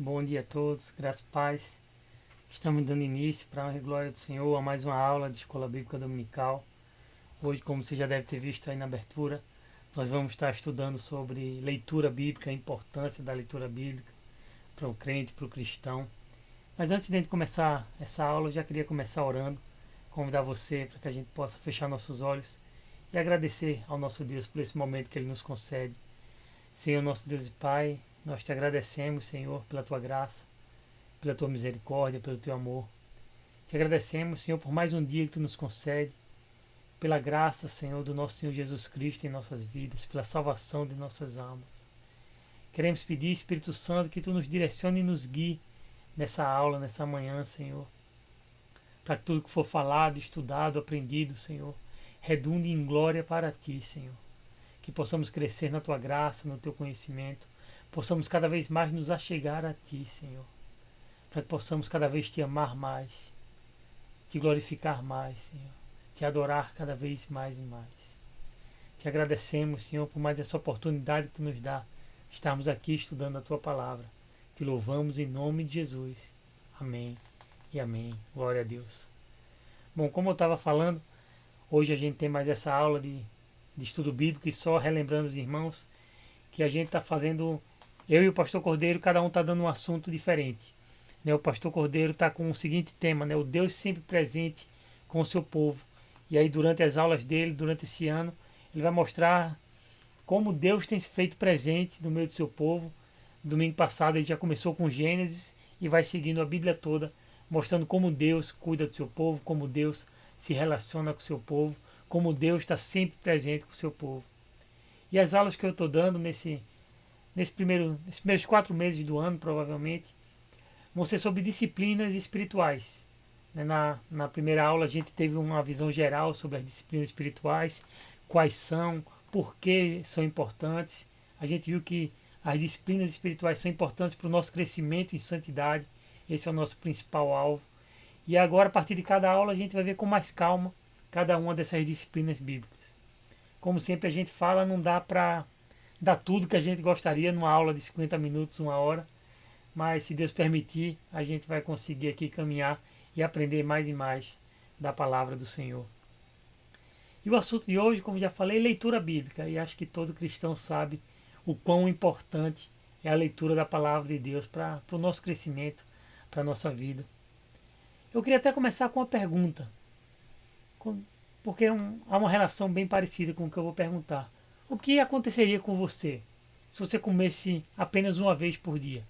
Bom dia a todos, graças e paz. Estamos dando início para a honra e glória do Senhor a mais uma aula de Escola Bíblica Dominical. Hoje, como você já deve ter visto aí na abertura, nós vamos estar estudando sobre leitura bíblica, a importância da leitura bíblica para o crente, para o cristão. Mas antes de a gente começar essa aula, eu já queria começar orando, convidar você para que a gente possa fechar nossos olhos e agradecer ao nosso Deus por esse momento que Ele nos concede. Senhor, nosso Deus e Pai, nós te agradecemos, Senhor, pela tua graça, pela tua misericórdia, pelo teu amor. Te agradecemos, Senhor, por mais um dia que tu nos concede, pela graça, Senhor, do nosso Senhor Jesus Cristo em nossas vidas, pela salvação de nossas almas. Queremos pedir, Espírito Santo, que tu nos direcione e nos guie nessa aula, nessa manhã, Senhor, para que tudo que for falado, estudado, aprendido, Senhor, redunde em glória para ti, Senhor. Que possamos crescer na tua graça, no teu conhecimento, possamos cada vez mais nos achegar a ti, Senhor, para que possamos cada vez te amar mais, te glorificar mais, Senhor, te adorar cada vez mais e mais. Te agradecemos, Senhor, por mais essa oportunidade que tu nos dá, estarmos aqui estudando a tua palavra. Te louvamos em nome de Jesus. Amém e amém. Glória a Deus. Bom, como eu estava falando, hoje a gente tem mais essa aula de estudo bíblico, e só relembrando os irmãos que a gente está fazendo, eu e o pastor Cordeiro, cada um está dando um assunto diferente. O pastor Cordeiro está com o seguinte tema, o Deus sempre presente com o seu povo. E aí durante as aulas dele, durante esse ano, ele vai mostrar como Deus tem se feito presente no meio do seu povo. Domingo passado ele já começou com Gênesis e vai seguindo a Bíblia toda, mostrando como Deus cuida do seu povo, como Deus se relaciona com o seu povo, como Deus está sempre presente com o seu povo. E as aulas que eu estou dando nesses primeiros 4 meses do ano, provavelmente, vão ser sobre disciplinas espirituais. Na primeira aula a gente teve uma visão geral sobre as disciplinas espirituais, quais são, por que são importantes. A gente viu que as disciplinas espirituais são importantes para o nosso crescimento em santidade. Esse é o nosso principal alvo. E agora, a partir de cada aula, a gente vai ver com mais calma cada uma dessas disciplinas bíblicas. Como sempre a gente fala, não dá para dar tudo que a gente gostaria numa aula de 50 minutos, 1 hora, mas se Deus permitir, a gente vai conseguir aqui caminhar e aprender mais e mais da palavra do Senhor. E o assunto de hoje, como já falei, é leitura bíblica, e acho que todo cristão sabe o quão importante é a leitura da palavra de Deus para o nosso crescimento, para a nossa vida. Eu queria até começar com uma pergunta, porque há uma relação bem parecida com o que eu vou perguntar. O que aconteceria com você se você comesse apenas uma vez por dia?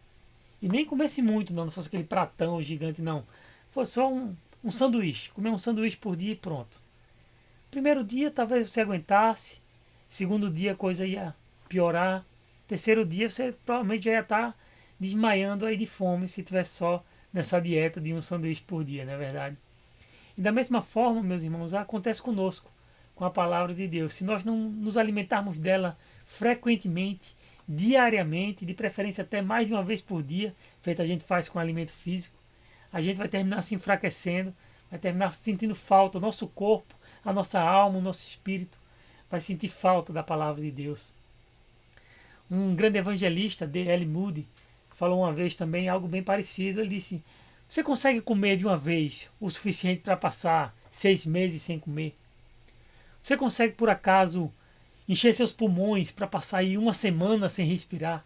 E nem comesse muito, não fosse aquele pratão gigante, não. Fosse só um sanduíche. Comer um sanduíche por dia e pronto. Primeiro dia talvez você aguentasse. Segundo dia a coisa ia piorar. Terceiro dia você provavelmente já ia estar desmaiando aí de fome se tivesse só nessa dieta de um sanduíche por dia, não é verdade? E da mesma forma, meus irmãos, acontece conosco, com a palavra de Deus. Se nós não nos alimentarmos dela frequentemente, diariamente, de preferência até mais de uma vez por dia, feito a gente faz com alimento físico, a gente vai terminar se enfraquecendo, vai terminar sentindo falta, o nosso corpo, a nossa alma, o nosso espírito vai sentir falta da palavra de Deus. Um grande evangelista, D.L. Moody, falou uma vez também algo bem parecido. Ele disse: você consegue comer de uma vez o suficiente para passar 6 meses sem comer? Você consegue, por acaso, encher seus pulmões para passar aí 1 semana sem respirar?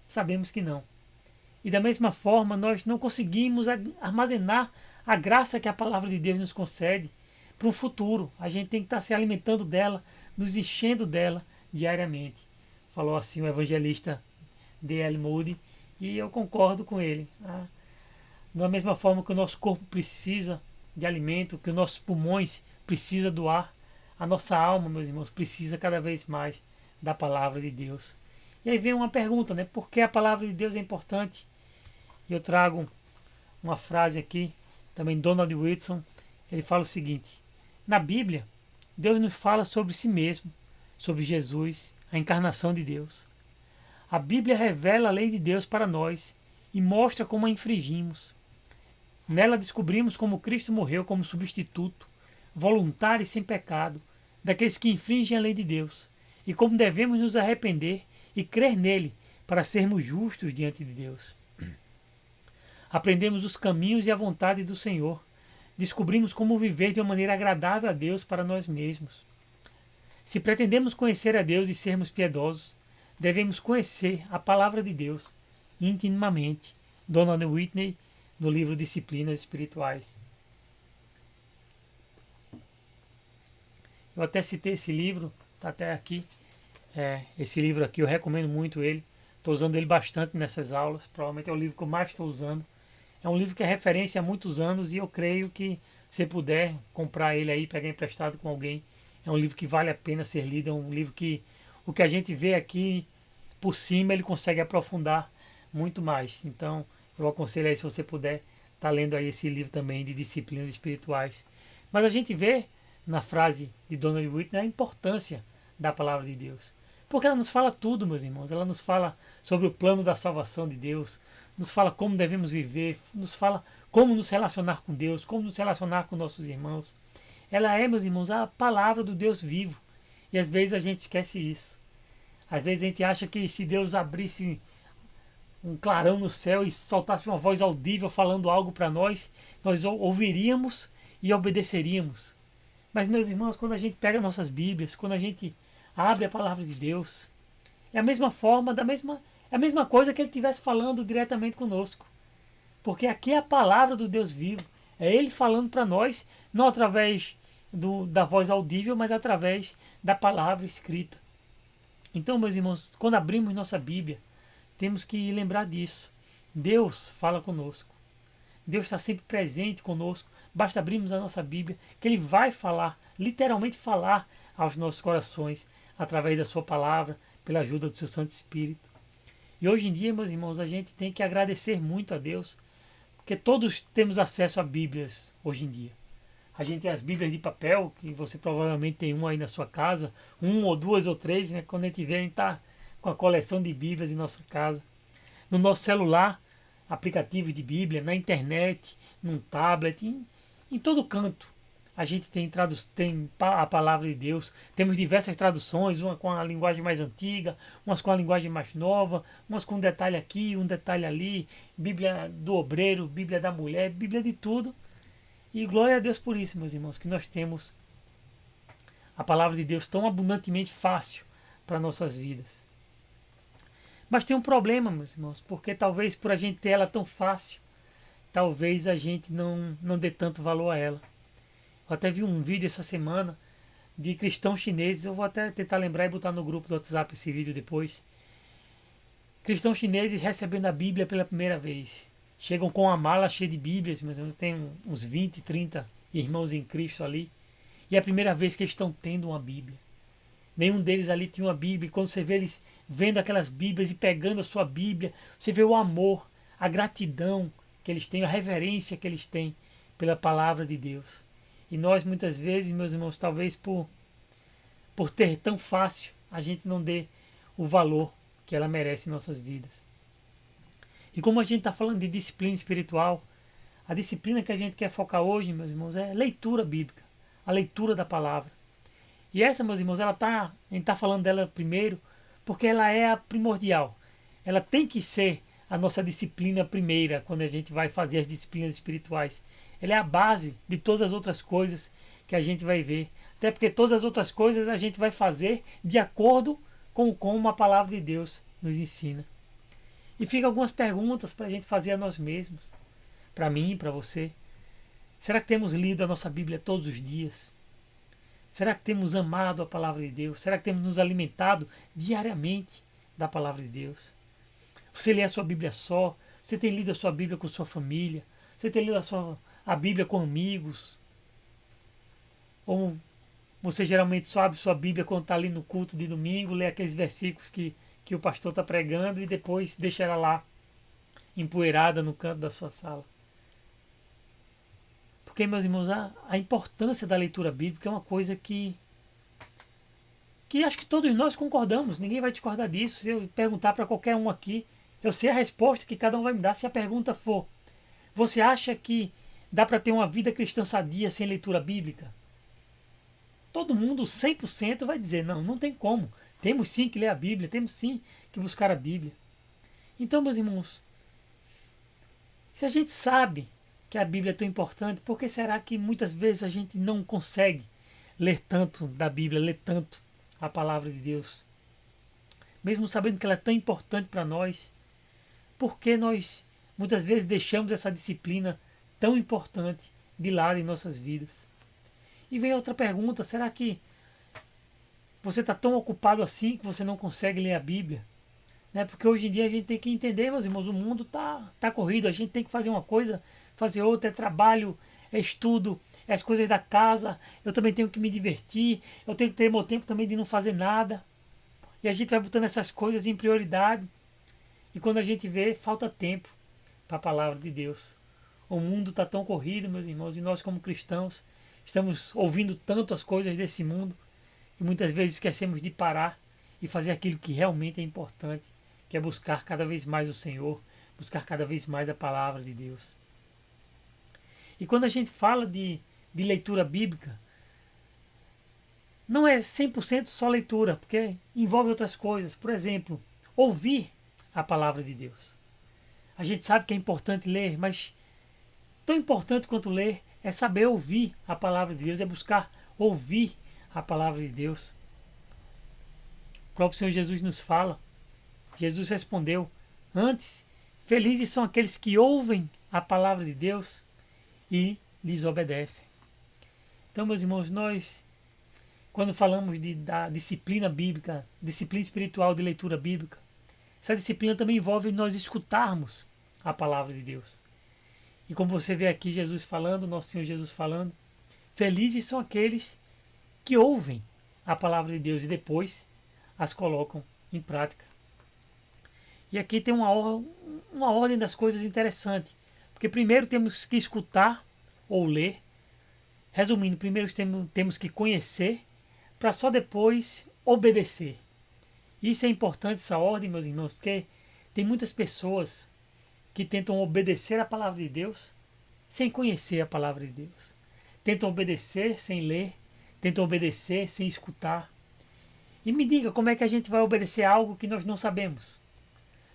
Sabemos que não. E da mesma forma, nós não conseguimos armazenar a graça que a palavra de Deus nos concede para o futuro. A gente tem que estar se alimentando dela, nos enchendo dela diariamente. Falou assim o evangelista D.L. Moody, e eu concordo com ele. Da mesma forma que o nosso corpo precisa de alimento, que os nossos pulmões precisam do ar, a nossa alma, meus irmãos, precisa cada vez mais da palavra de Deus. E aí vem uma pergunta, por que a palavra de Deus é importante? E eu trago uma frase aqui, também Donald Whitson. Ele fala o seguinte: na Bíblia, Deus nos fala sobre si mesmo, sobre Jesus, a encarnação de Deus. A Bíblia revela a lei de Deus para nós e mostra como a infringimos. Nela descobrimos como Cristo morreu como substituto, voluntário e sem pecado, daqueles que infringem a lei de Deus, e como devemos nos arrepender e crer nele para sermos justos diante de Deus. Aprendemos os caminhos e a vontade do Senhor. Descobrimos como viver de uma maneira agradável a Deus para nós mesmos. Se pretendemos conhecer a Deus e sermos piedosos, devemos conhecer a palavra de Deus intimamente. Donald Whitney, no livro Disciplinas Espirituais. Eu até citei esse livro, está até aqui. Esse livro aqui eu recomendo muito ele. Estou usando ele bastante nessas aulas. Provavelmente é o livro que eu mais estou usando. É um livro que é referência há muitos anos e eu creio que, se puder comprar ele aí, pegar emprestado com alguém, é um livro que vale a pena ser lido. É um livro que o que a gente vê aqui por cima ele consegue aprofundar muito mais. Então eu aconselho aí, se você puder, estar lendo aí esse livro também de disciplinas espirituais. Mas a gente vê na frase de Donald Whitney a importância da palavra de Deus. Porque ela nos fala tudo, meus irmãos. Ela nos fala sobre o plano da salvação de Deus, nos fala como devemos viver, nos fala como nos relacionar com Deus, como nos relacionar com nossos irmãos. Ela é, meus irmãos, a palavra do Deus vivo. E às vezes a gente esquece isso. Às vezes a gente acha que se Deus abrisse um clarão no céu e soltasse uma voz audível falando algo para nós, nós ouviríamos e obedeceríamos. Mas, meus irmãos, quando a gente pega nossas Bíblias, quando a gente abre a palavra de Deus, é a mesma forma, é a mesma coisa que ele estivesse falando diretamente conosco. Porque aqui é a palavra do Deus vivo. É ele falando para nós, não através da voz audível, mas através da palavra escrita. Então, meus irmãos, quando abrimos nossa Bíblia, temos que lembrar disso. Deus fala conosco. Deus está sempre presente conosco. Basta abrirmos a nossa Bíblia, que Ele vai falar, literalmente falar aos nossos corações, através da sua palavra, pela ajuda do seu Santo Espírito. E hoje em dia, meus irmãos, a gente tem que agradecer muito a Deus, porque todos temos acesso a Bíblias hoje em dia. A gente tem as Bíblias de papel, que você provavelmente tem uma aí na sua casa, uma ou duas ou três, né? Quando a gente vê, a gente está com a coleção de Bíblias em nossa casa. No nosso celular, aplicativos de Bíblia, na internet, num tablet, em todo canto. A gente tem a palavra de Deus, temos diversas traduções, uma com a linguagem mais antiga, umas com a linguagem mais nova, umas com um detalhe aqui, um detalhe ali, Bíblia do obreiro, Bíblia da mulher, Bíblia de tudo. E glória a Deus por isso, meus irmãos, que nós temos a palavra de Deus tão abundantemente fácil para nossas vidas. Mas tem um problema, meus irmãos, porque talvez por a gente ter ela tão fácil, talvez a gente não dê tanto valor a ela. Eu até vi um vídeo essa semana de cristãos chineses, eu vou até tentar lembrar e botar no grupo do WhatsApp esse vídeo depois. Cristãos chineses recebendo a Bíblia pela primeira vez. Chegam com uma mala cheia de Bíblias, mas tem uns 20, 30 irmãos em Cristo ali. E é a primeira vez que eles estão tendo uma Bíblia. Nenhum deles ali tinha uma Bíblia. E quando você vê eles vendo aquelas Bíblias e pegando a sua Bíblia, você vê o amor, a gratidão que eles têm, a reverência que eles têm pela palavra de Deus. E nós muitas vezes, meus irmãos, talvez por ter tão fácil, a gente não dê o valor que ela merece em nossas vidas. E como a gente está falando de disciplina espiritual, a disciplina que a gente quer focar hoje, meus irmãos, é leitura bíblica, a leitura da palavra. E essa, meus irmãos, a gente está falando dela primeiro, porque ela é a primordial. Ela tem que ser a nossa disciplina primeira, quando a gente vai fazer as disciplinas espirituais. Ela é a base de todas as outras coisas que a gente vai ver. Até porque todas as outras coisas a gente vai fazer de acordo com como a palavra de Deus nos ensina. E fica algumas perguntas para a gente fazer a nós mesmos. Para mim, para você. Será que temos lido a nossa Bíblia todos os dias? Será que temos amado a palavra de Deus? Será que temos nos alimentado diariamente da palavra de Deus? Você lê a sua Bíblia só? Você tem lido a sua Bíblia com sua família? Você tem lido a Bíblia com amigos? Ou você geralmente só abre sua Bíblia quando está ali no culto de domingo, lê aqueles versículos que o pastor está pregando e depois deixa ela lá empoeirada no canto da sua sala? Porque, meus irmãos, a importância da leitura bíblica é uma coisa que acho que todos nós concordamos. Ninguém vai discordar disso. Se eu perguntar para qualquer um aqui, eu sei a resposta que cada um vai me dar. Se a pergunta for: você acha que dá para ter uma vida cristã sadia sem leitura bíblica? Todo mundo, 100%, vai dizer: não tem como. Temos sim que ler a Bíblia, temos sim que buscar a Bíblia. Então, meus irmãos, Se a gente sabe que a Bíblia é tão importante, por que será que muitas vezes a gente não consegue ler tanto da Bíblia, ler tanto a palavra de Deus? Mesmo sabendo que ela é tão importante para nós, por que nós muitas vezes deixamos essa disciplina tão importante de lado em nossas vidas? E vem outra pergunta, será que você está tão ocupado assim que você não consegue ler a Bíblia? Né? Porque hoje em dia a gente tem que entender, meus irmãos, o mundo tá corrido, a gente tem que fazer uma coisa, fazer outra, é trabalho, é estudo, é as coisas da casa, eu também tenho que me divertir, eu tenho que ter meu tempo também de não fazer nada. E a gente vai botando essas coisas em prioridade. E quando a gente vê, falta tempo para a palavra de Deus. O mundo está tão corrido, meus irmãos, e nós como cristãos estamos ouvindo tanto as coisas desse mundo que muitas vezes esquecemos de parar e fazer aquilo que realmente é importante, que é buscar cada vez mais o Senhor, buscar cada vez mais a palavra de Deus. E quando a gente fala de leitura bíblica, não é 100% só leitura, porque envolve outras coisas. Por exemplo, ouvir a palavra de Deus. A gente sabe que é importante ler, mas tão importante quanto ler é saber ouvir a palavra de Deus, é buscar ouvir a palavra de Deus. O próprio Senhor Jesus nos fala, Jesus respondeu, antes, felizes são aqueles que ouvem a palavra de Deus e lhes obedecem. Então, meus irmãos, nós, quando falamos da disciplina bíblica, disciplina espiritual de leitura bíblica, essa disciplina também envolve nós escutarmos a palavra de Deus. E como você vê aqui Jesus falando, nosso Senhor Jesus falando, felizes são aqueles que ouvem a palavra de Deus e depois as colocam em prática. E aqui tem uma ordem das coisas interessante. Porque primeiro temos que escutar ou ler. Resumindo, primeiro temos que conhecer para só depois obedecer. Isso é importante, essa ordem, meus irmãos, porque tem muitas pessoas que tentam obedecer a palavra de Deus sem conhecer a palavra de Deus. Tentam obedecer sem ler, tentam obedecer sem escutar. E me diga, como é que a gente vai obedecer algo que nós não sabemos?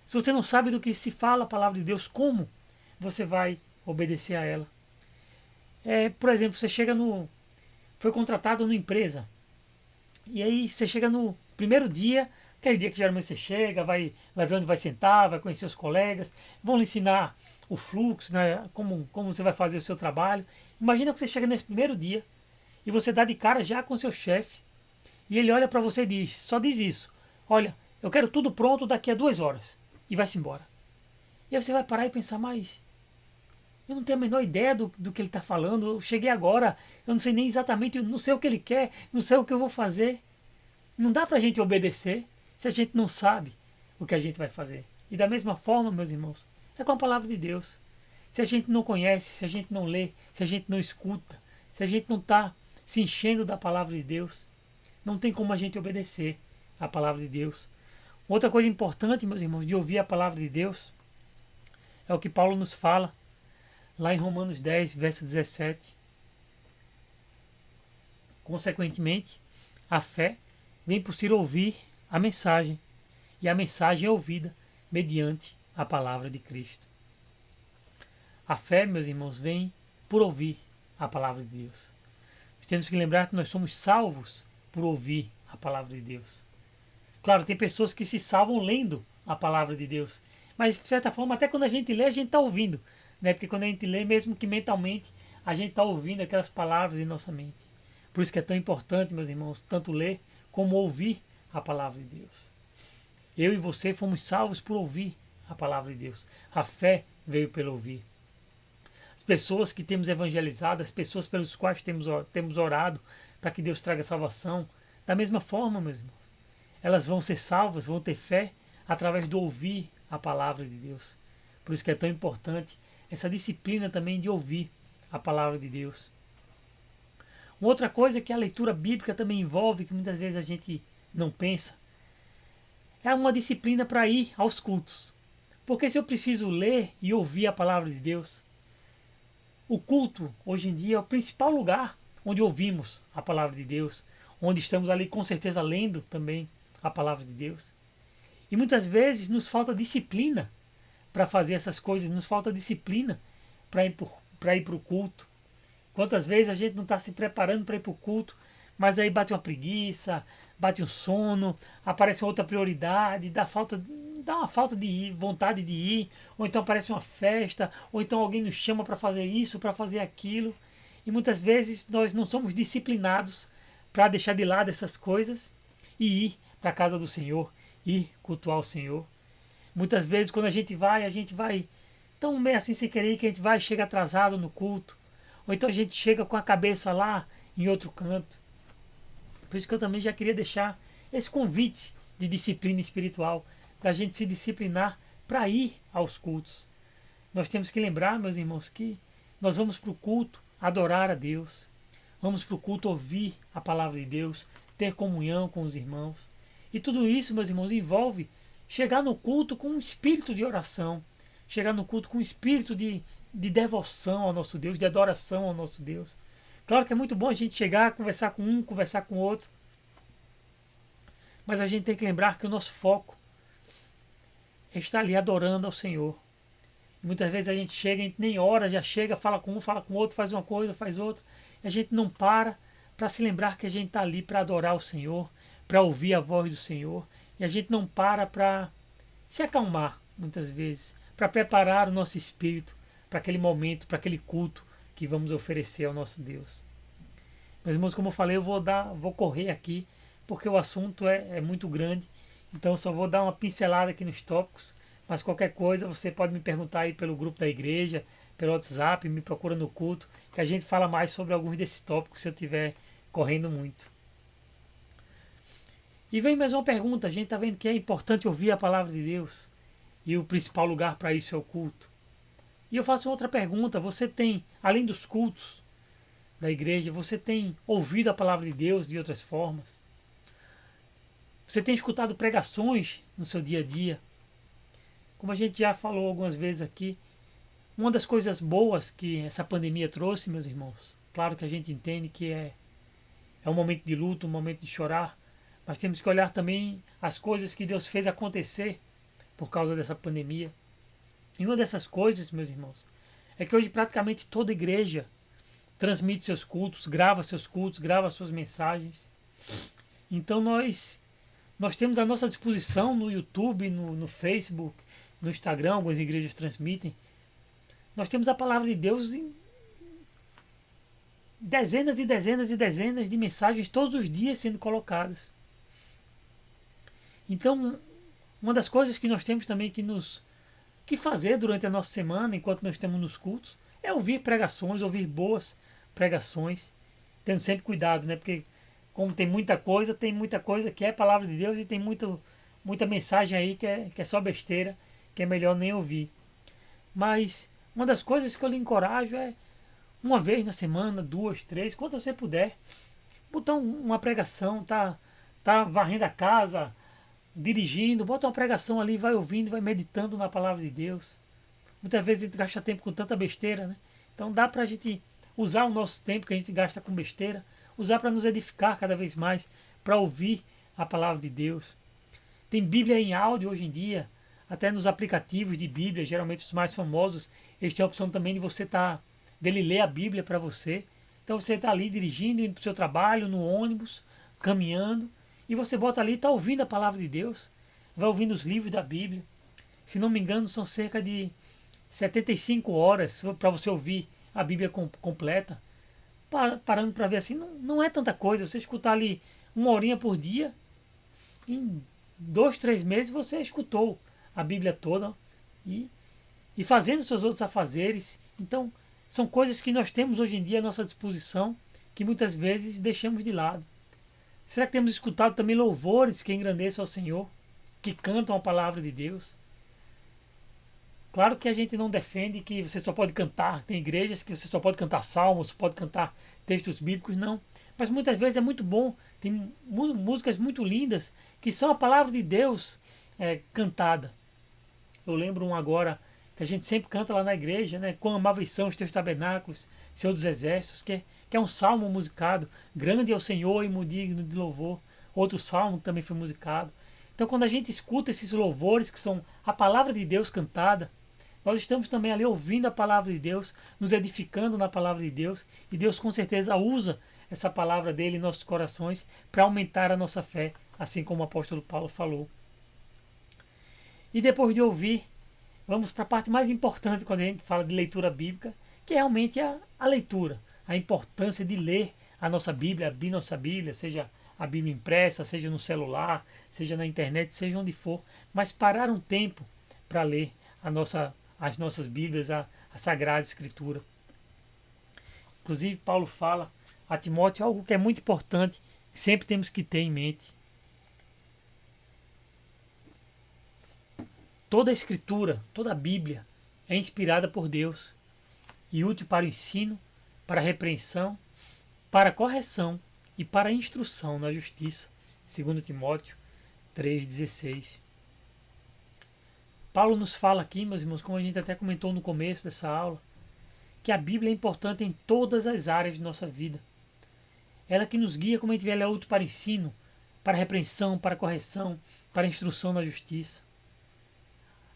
Se você não sabe do que se fala a palavra de Deus, como você vai obedecer a ela? Por exemplo, você foi contratado numa empresa, e aí você chega no primeiro dia, aquele dia que geralmente você chega, vai ver onde vai sentar, vai conhecer os colegas, vão lhe ensinar o fluxo, né, como você vai fazer o seu trabalho. Imagina que você chega nesse primeiro dia e você dá de cara já com o seu chefe e ele olha para você e só diz isso, olha, eu quero tudo pronto daqui a 2 horas, e vai-se embora. E aí você vai parar e pensar, mas eu não tenho a menor ideia do que ele está falando, eu cheguei agora, eu não sei nem exatamente, eu não sei o que ele quer, não sei o que eu vou fazer. Não dá para a gente obedecer se a gente não sabe o que a gente vai fazer. E da mesma forma, meus irmãos, é com a palavra de Deus. Se a gente não conhece, se a gente não lê, se a gente não escuta, se a gente não está se enchendo da palavra de Deus, não tem como a gente obedecer a palavra de Deus. Outra coisa importante, meus irmãos, de ouvir a palavra de Deus é o que Paulo nos fala lá em Romanos 10, verso 17. Consequentemente, a fé vem por se ouvir a mensagem, e a mensagem é ouvida mediante a palavra de Cristo. A fé, meus irmãos, vem por ouvir a palavra de Deus. Nós temos que lembrar que nós somos salvos por ouvir a palavra de Deus. Claro, tem pessoas que se salvam lendo a palavra de Deus, mas de certa forma, até quando a gente lê, a gente está ouvindo, né? Porque quando a gente lê, mesmo que mentalmente, a gente está ouvindo aquelas palavras em nossa mente. Por isso que é tão importante, meus irmãos, tanto ler como ouvir a palavra de Deus. Eu e você fomos salvos por ouvir a palavra de Deus. A fé veio pelo ouvir. As pessoas que temos evangelizado, as pessoas pelos quais temos orado para que Deus traga salvação, da mesma forma, meus irmãos, elas vão ser salvas, vão ter fé através do ouvir a palavra de Deus. Por isso que é tão importante essa disciplina também de ouvir a palavra de Deus. Uma outra coisa que a leitura bíblica também envolve, que muitas vezes a gente não pensa, é uma disciplina para ir aos cultos. Porque se eu preciso ler e ouvir a palavra de Deus, o culto, hoje em dia, é o principal lugar onde ouvimos a palavra de Deus, onde estamos ali com certeza lendo também a palavra de Deus. E muitas vezes nos falta disciplina para fazer essas coisas, nos falta disciplina para ir para o culto. Quantas vezes a gente não está se preparando para ir para o culto, mas aí bate uma preguiça, bate um sono, aparece outra prioridade, dá uma falta de ir, vontade de ir, ou então aparece uma festa, ou então alguém nos chama para fazer isso, para fazer aquilo. E muitas vezes nós não somos disciplinados para deixar de lado essas coisas e ir para a casa do Senhor, ir cultuar o Senhor. Muitas vezes quando a gente vai tão meio assim sem querer, que a gente vai e chega atrasado no culto, ou então a gente chega com a cabeça lá em outro canto. Por isso que eu também já queria deixar esse convite de disciplina espiritual, da gente se disciplinar para ir aos cultos. Nós temos que lembrar, meus irmãos, que nós vamos para o culto adorar a Deus, vamos para o culto ouvir a palavra de Deus, ter comunhão com os irmãos. E tudo isso, meus irmãos, envolve chegar no culto com um espírito de oração, chegar no culto com um espírito de devoção ao nosso Deus, de adoração ao nosso Deus. Claro que é muito bom a gente chegar, conversar com um, conversar com o outro, mas a gente tem que lembrar que o nosso foco é estar ali adorando ao Senhor. E muitas vezes a gente chega, a gente nem ora, já chega, fala com um, fala com o outro, faz uma coisa, faz outra, e a gente não para se lembrar que a gente está ali para adorar o Senhor, para ouvir a voz do Senhor, e a gente não para se acalmar, muitas vezes, para preparar o nosso espírito para aquele momento, para aquele culto que vamos oferecer ao nosso Deus. Meus irmãos, como eu falei, eu vou correr aqui, porque o assunto é muito grande, então eu só vou dar uma pincelada aqui nos tópicos, mas qualquer coisa você pode me perguntar aí pelo grupo da igreja, pelo WhatsApp, me procura no culto, que a gente fala mais sobre alguns desses tópicos se eu estiver correndo muito. E vem mais uma pergunta, a gente está vendo que é importante ouvir a palavra de Deus, e o principal lugar para isso é o culto. E eu faço outra pergunta, você tem, além dos cultos da igreja, você tem ouvido a palavra de Deus de outras formas? Você tem escutado pregações no seu dia a dia? Como a gente já falou algumas vezes aqui, uma das coisas boas que essa pandemia trouxe, meus irmãos, claro que a gente entende que é um momento de luto, um momento de chorar, mas temos que olhar também as coisas que Deus fez acontecer por causa dessa pandemia. E uma dessas coisas, meus irmãos, é que hoje praticamente toda igreja transmite seus cultos, grava suas mensagens. Então nós temos à nossa disposição no YouTube, no Facebook, no Instagram, algumas igrejas transmitem. Nós temos a palavra de Deus em dezenas e dezenas e dezenas de mensagens todos os dias sendo colocadas. Então, uma das coisas que nós temos também que fazer durante a nossa semana, enquanto nós estamos nos cultos, é ouvir pregações, ouvir boas pregações, tendo sempre cuidado, né? Porque como tem muita coisa que é palavra de Deus e tem muita mensagem aí que é só besteira, que é melhor nem ouvir. Mas uma das coisas que eu lhe encorajo é, uma vez na semana, 2, 3, quanto você puder, botar uma pregação, tá varrendo a casa, dirigindo, bota uma pregação ali, vai ouvindo, vai meditando na palavra de Deus. Muitas vezes a gente gasta tempo com tanta besteira, né? Então dá pra gente usar o nosso tempo que a gente gasta com besteira, usar para nos edificar cada vez mais, para ouvir a palavra de Deus. Tem Bíblia em áudio hoje em dia, até nos aplicativos de Bíblia, geralmente os mais famosos, eles têm a opção também de dele ler a Bíblia para você. Então você está ali dirigindo, indo para o seu trabalho, no ônibus, caminhando, e você bota ali e está ouvindo a palavra de Deus, vai ouvindo os livros da Bíblia. Se não me engano, são cerca de 75 horas para você ouvir a Bíblia completa. Parando para ver assim, não é tanta coisa. Você escutar ali 1 horinha por dia, em 2, 3 meses você escutou a Bíblia toda e fazendo seus outros afazeres. Então, são coisas que nós temos hoje em dia à nossa disposição, que muitas vezes deixamos de lado. Será que temos escutado também louvores que engrandeçam ao Senhor, que cantam a palavra de Deus? Claro que a gente não defende que você só pode cantar, tem igrejas que você só pode cantar salmos, pode cantar textos bíblicos, não. Mas muitas vezes é muito bom, tem músicas muito lindas que são a palavra de Deus cantada. Eu lembro um agora que a gente sempre canta lá na igreja, né? Quão amáveis são os teus tabernáculos, Senhor dos exércitos, que é um salmo musicado. Grande é o Senhor e muito digno de louvor. Outro salmo que também foi musicado. Então quando a gente escuta esses louvores que são a palavra de Deus cantada, nós estamos também ali ouvindo a palavra de Deus, nos edificando na palavra de Deus, e Deus com certeza usa essa palavra dele em nossos corações para aumentar a nossa fé, assim como o apóstolo Paulo falou. E depois de ouvir, vamos para a parte mais importante quando a gente fala de leitura bíblica, que é realmente a leitura, a importância de ler a nossa Bíblia, abrir nossa Bíblia, seja a Bíblia impressa, seja no celular, seja na internet, seja onde for, mas parar um tempo para ler as nossas Bíblias, a Sagrada Escritura. Inclusive, Paulo fala a Timóteo algo que é muito importante, que sempre temos que ter em mente. Toda a Escritura, toda a Bíblia é inspirada por Deus e útil para o ensino, para a repreensão, para a correção e para a instrução na justiça, segundo Timóteo 3,16. Paulo nos fala aqui, meus irmãos, como a gente até comentou no começo dessa aula, que a Bíblia é importante em todas as áreas de nossa vida. Ela que nos guia, como a gente vê, ela é útil para ensino, para repreensão, para correção, para instrução na justiça.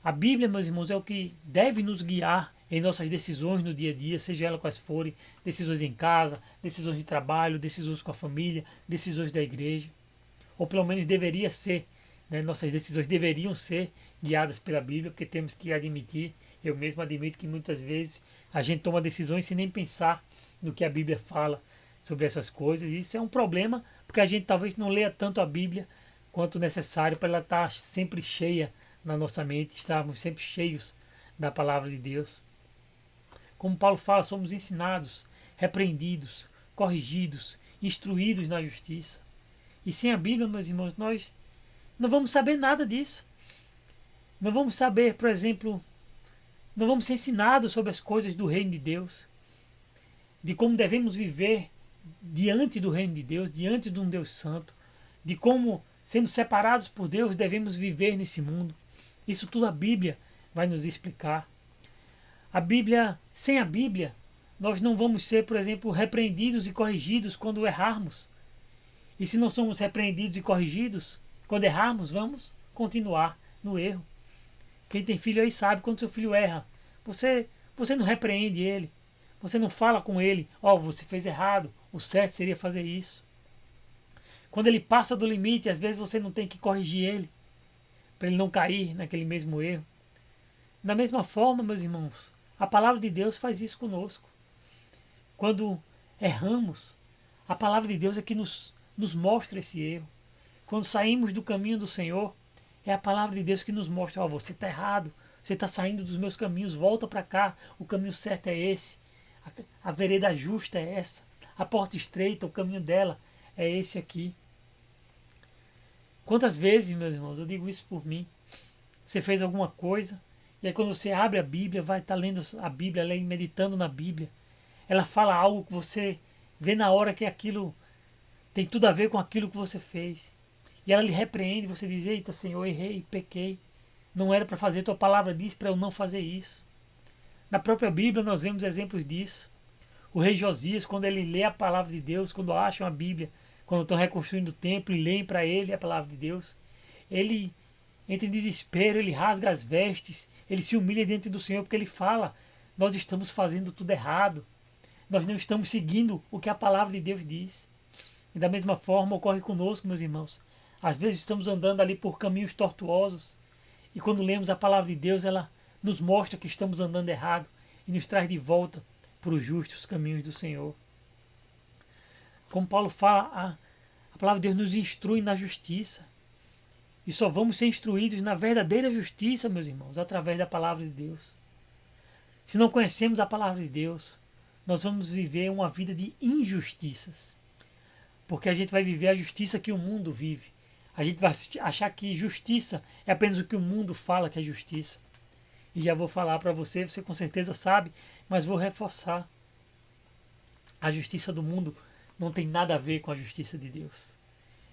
A Bíblia, meus irmãos, é o que deve nos guiar em nossas decisões no dia a dia, seja elas quais forem, decisões em casa, decisões de trabalho, decisões com a família, decisões da igreja. Ou pelo menos deveria ser, né? Nossas decisões deveriam ser guiadas pela Bíblia, porque temos que admitir, eu mesmo admito que muitas vezes a gente toma decisões sem nem pensar no que a Bíblia fala sobre essas coisas. E isso é um problema, porque a gente talvez não leia tanto a Bíblia quanto necessário para ela estar sempre cheia na nossa mente, estarmos sempre cheios da palavra de Deus. Como Paulo fala, somos ensinados, repreendidos, corrigidos, instruídos na justiça. E sem a Bíblia, meus irmãos, nós não vamos saber nada disso. Não vamos saber, por exemplo, não vamos ser ensinados sobre as coisas do reino de Deus, de como devemos viver diante do reino de Deus, diante de um Deus santo, de como, sendo separados por Deus, devemos viver nesse mundo. Isso tudo a Bíblia vai nos explicar. A Bíblia, sem a Bíblia, nós não vamos ser, por exemplo, repreendidos e corrigidos quando errarmos. E se não somos repreendidos e corrigidos, quando errarmos, vamos continuar no erro. Quem tem filho aí sabe, quando seu filho erra, você não repreende ele, você não fala com ele, você fez errado, o certo seria fazer isso. Quando ele passa do limite, às vezes você não tem que corrigir ele, para ele não cair naquele mesmo erro. Da mesma forma, meus irmãos, a palavra de Deus faz isso conosco. Quando erramos, a palavra de Deus é que nos mostra esse erro. Quando saímos do caminho do Senhor, é a palavra de Deus que nos mostra, você está errado, você está saindo dos meus caminhos, volta para cá, o caminho certo é esse, a vereda justa é essa, a porta estreita, o caminho dela é esse aqui. Quantas vezes, meus irmãos, eu digo isso por mim, você fez alguma coisa, e aí quando você abre a Bíblia, vai estar lendo a Bíblia, meditando na Bíblia, ela fala algo que você vê na hora que aquilo tem tudo a ver com aquilo que você fez. E ela lhe repreende, você diz, eita Senhor, errei, pequei, não era para fazer, tua palavra diz para eu não fazer isso. Na própria Bíblia nós vemos exemplos disso. O rei Josias, quando ele lê a palavra de Deus, quando acham a Bíblia, quando estão reconstruindo o templo e leem para ele a palavra de Deus, ele entra em desespero, ele rasga as vestes, ele se humilha diante do Senhor, porque ele fala, nós estamos fazendo tudo errado, nós não estamos seguindo o que a palavra de Deus diz. E da mesma forma ocorre conosco, meus irmãos. Às vezes estamos andando ali por caminhos tortuosos, e quando lemos a palavra de Deus, ela nos mostra que estamos andando errado e nos traz de volta para os justos caminhos do Senhor. Como Paulo fala, a palavra de Deus nos instrui na justiça. E só vamos ser instruídos na verdadeira justiça, meus irmãos, através da palavra de Deus. Se não conhecemos a palavra de Deus, nós vamos viver uma vida de injustiças. Porque a gente vai viver a justiça que o mundo vive. A gente vai achar que justiça é apenas o que o mundo fala que é justiça. E já vou falar para você, você com certeza sabe, mas vou reforçar. A justiça do mundo não tem nada a ver com a justiça de Deus.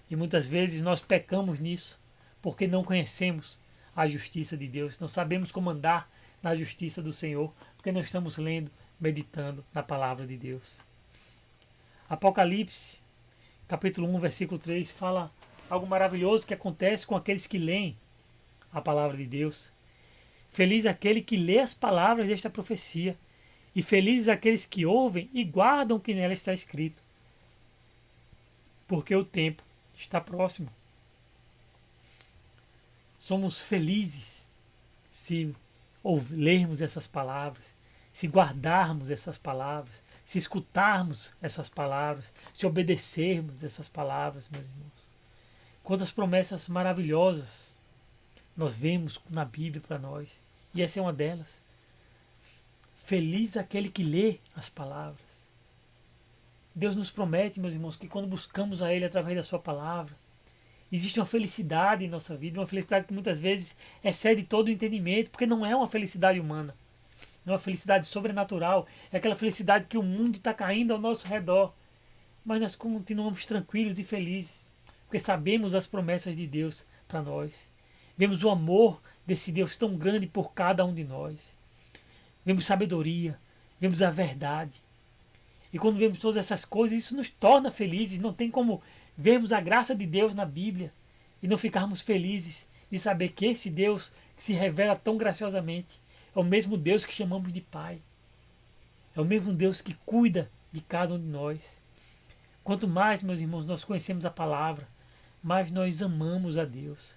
E muitas vezes nós pecamos nisso, porque não conhecemos a justiça de Deus, não sabemos como andar na justiça do Senhor, porque não estamos lendo, meditando na palavra de Deus. Apocalipse, capítulo 1, versículo 3, fala algo maravilhoso que acontece com aqueles que leem a palavra de Deus. Feliz aquele que lê as palavras desta profecia, e felizes aqueles que ouvem e guardam o que nela está escrito, porque o tempo está próximo. Somos felizes se lermos essas palavras, se guardarmos essas palavras, se escutarmos essas palavras, se obedecermos essas palavras, meus irmãos. Quantas promessas maravilhosas nós vemos na Bíblia para nós. E essa é uma delas. Feliz aquele que lê as palavras. Deus nos promete, meus irmãos, que quando buscamos a Ele através da sua palavra, existe uma felicidade em nossa vida, uma felicidade que muitas vezes excede todo o entendimento, porque não é uma felicidade humana, é uma felicidade sobrenatural, é aquela felicidade que o mundo está caindo ao nosso redor, mas nós continuamos tranquilos e felizes, porque sabemos as promessas de Deus para nós, vemos o amor desse Deus tão grande por cada um de nós, vemos sabedoria, vemos a verdade, e quando vemos todas essas coisas, isso nos torna felizes, não tem como vermos a graça de Deus na Bíblia e não ficarmos felizes de saber que esse Deus que se revela tão graciosamente é o mesmo Deus que chamamos de Pai. É o mesmo Deus que cuida de cada um de nós. Quanto mais, meus irmãos, nós conhecemos a palavra, mais nós amamos a Deus.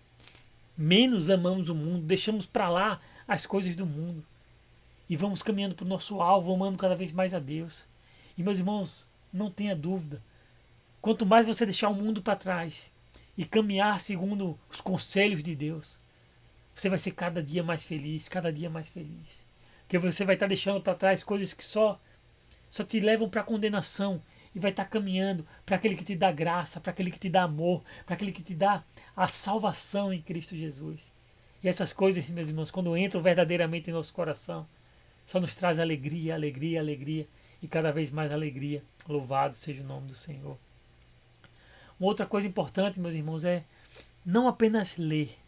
Menos amamos o mundo, deixamos para lá as coisas do mundo. E vamos caminhando para o nosso alvo, amando cada vez mais a Deus. E, meus irmãos, não tenha dúvida. Quanto mais você deixar o mundo para trás e caminhar segundo os conselhos de Deus, você vai ser cada dia mais feliz, cada dia mais feliz. Porque você vai estar deixando para trás coisas que só te levam para a condenação e vai estar caminhando para aquele que te dá graça, para aquele que te dá amor, para aquele que te dá a salvação em Cristo Jesus. E essas coisas, meus irmãos, quando entram verdadeiramente em nosso coração, só nos traz alegria, alegria, alegria e cada vez mais alegria. Louvado seja o nome do Senhor. Uma outra coisa importante, meus irmãos, é não apenas ler,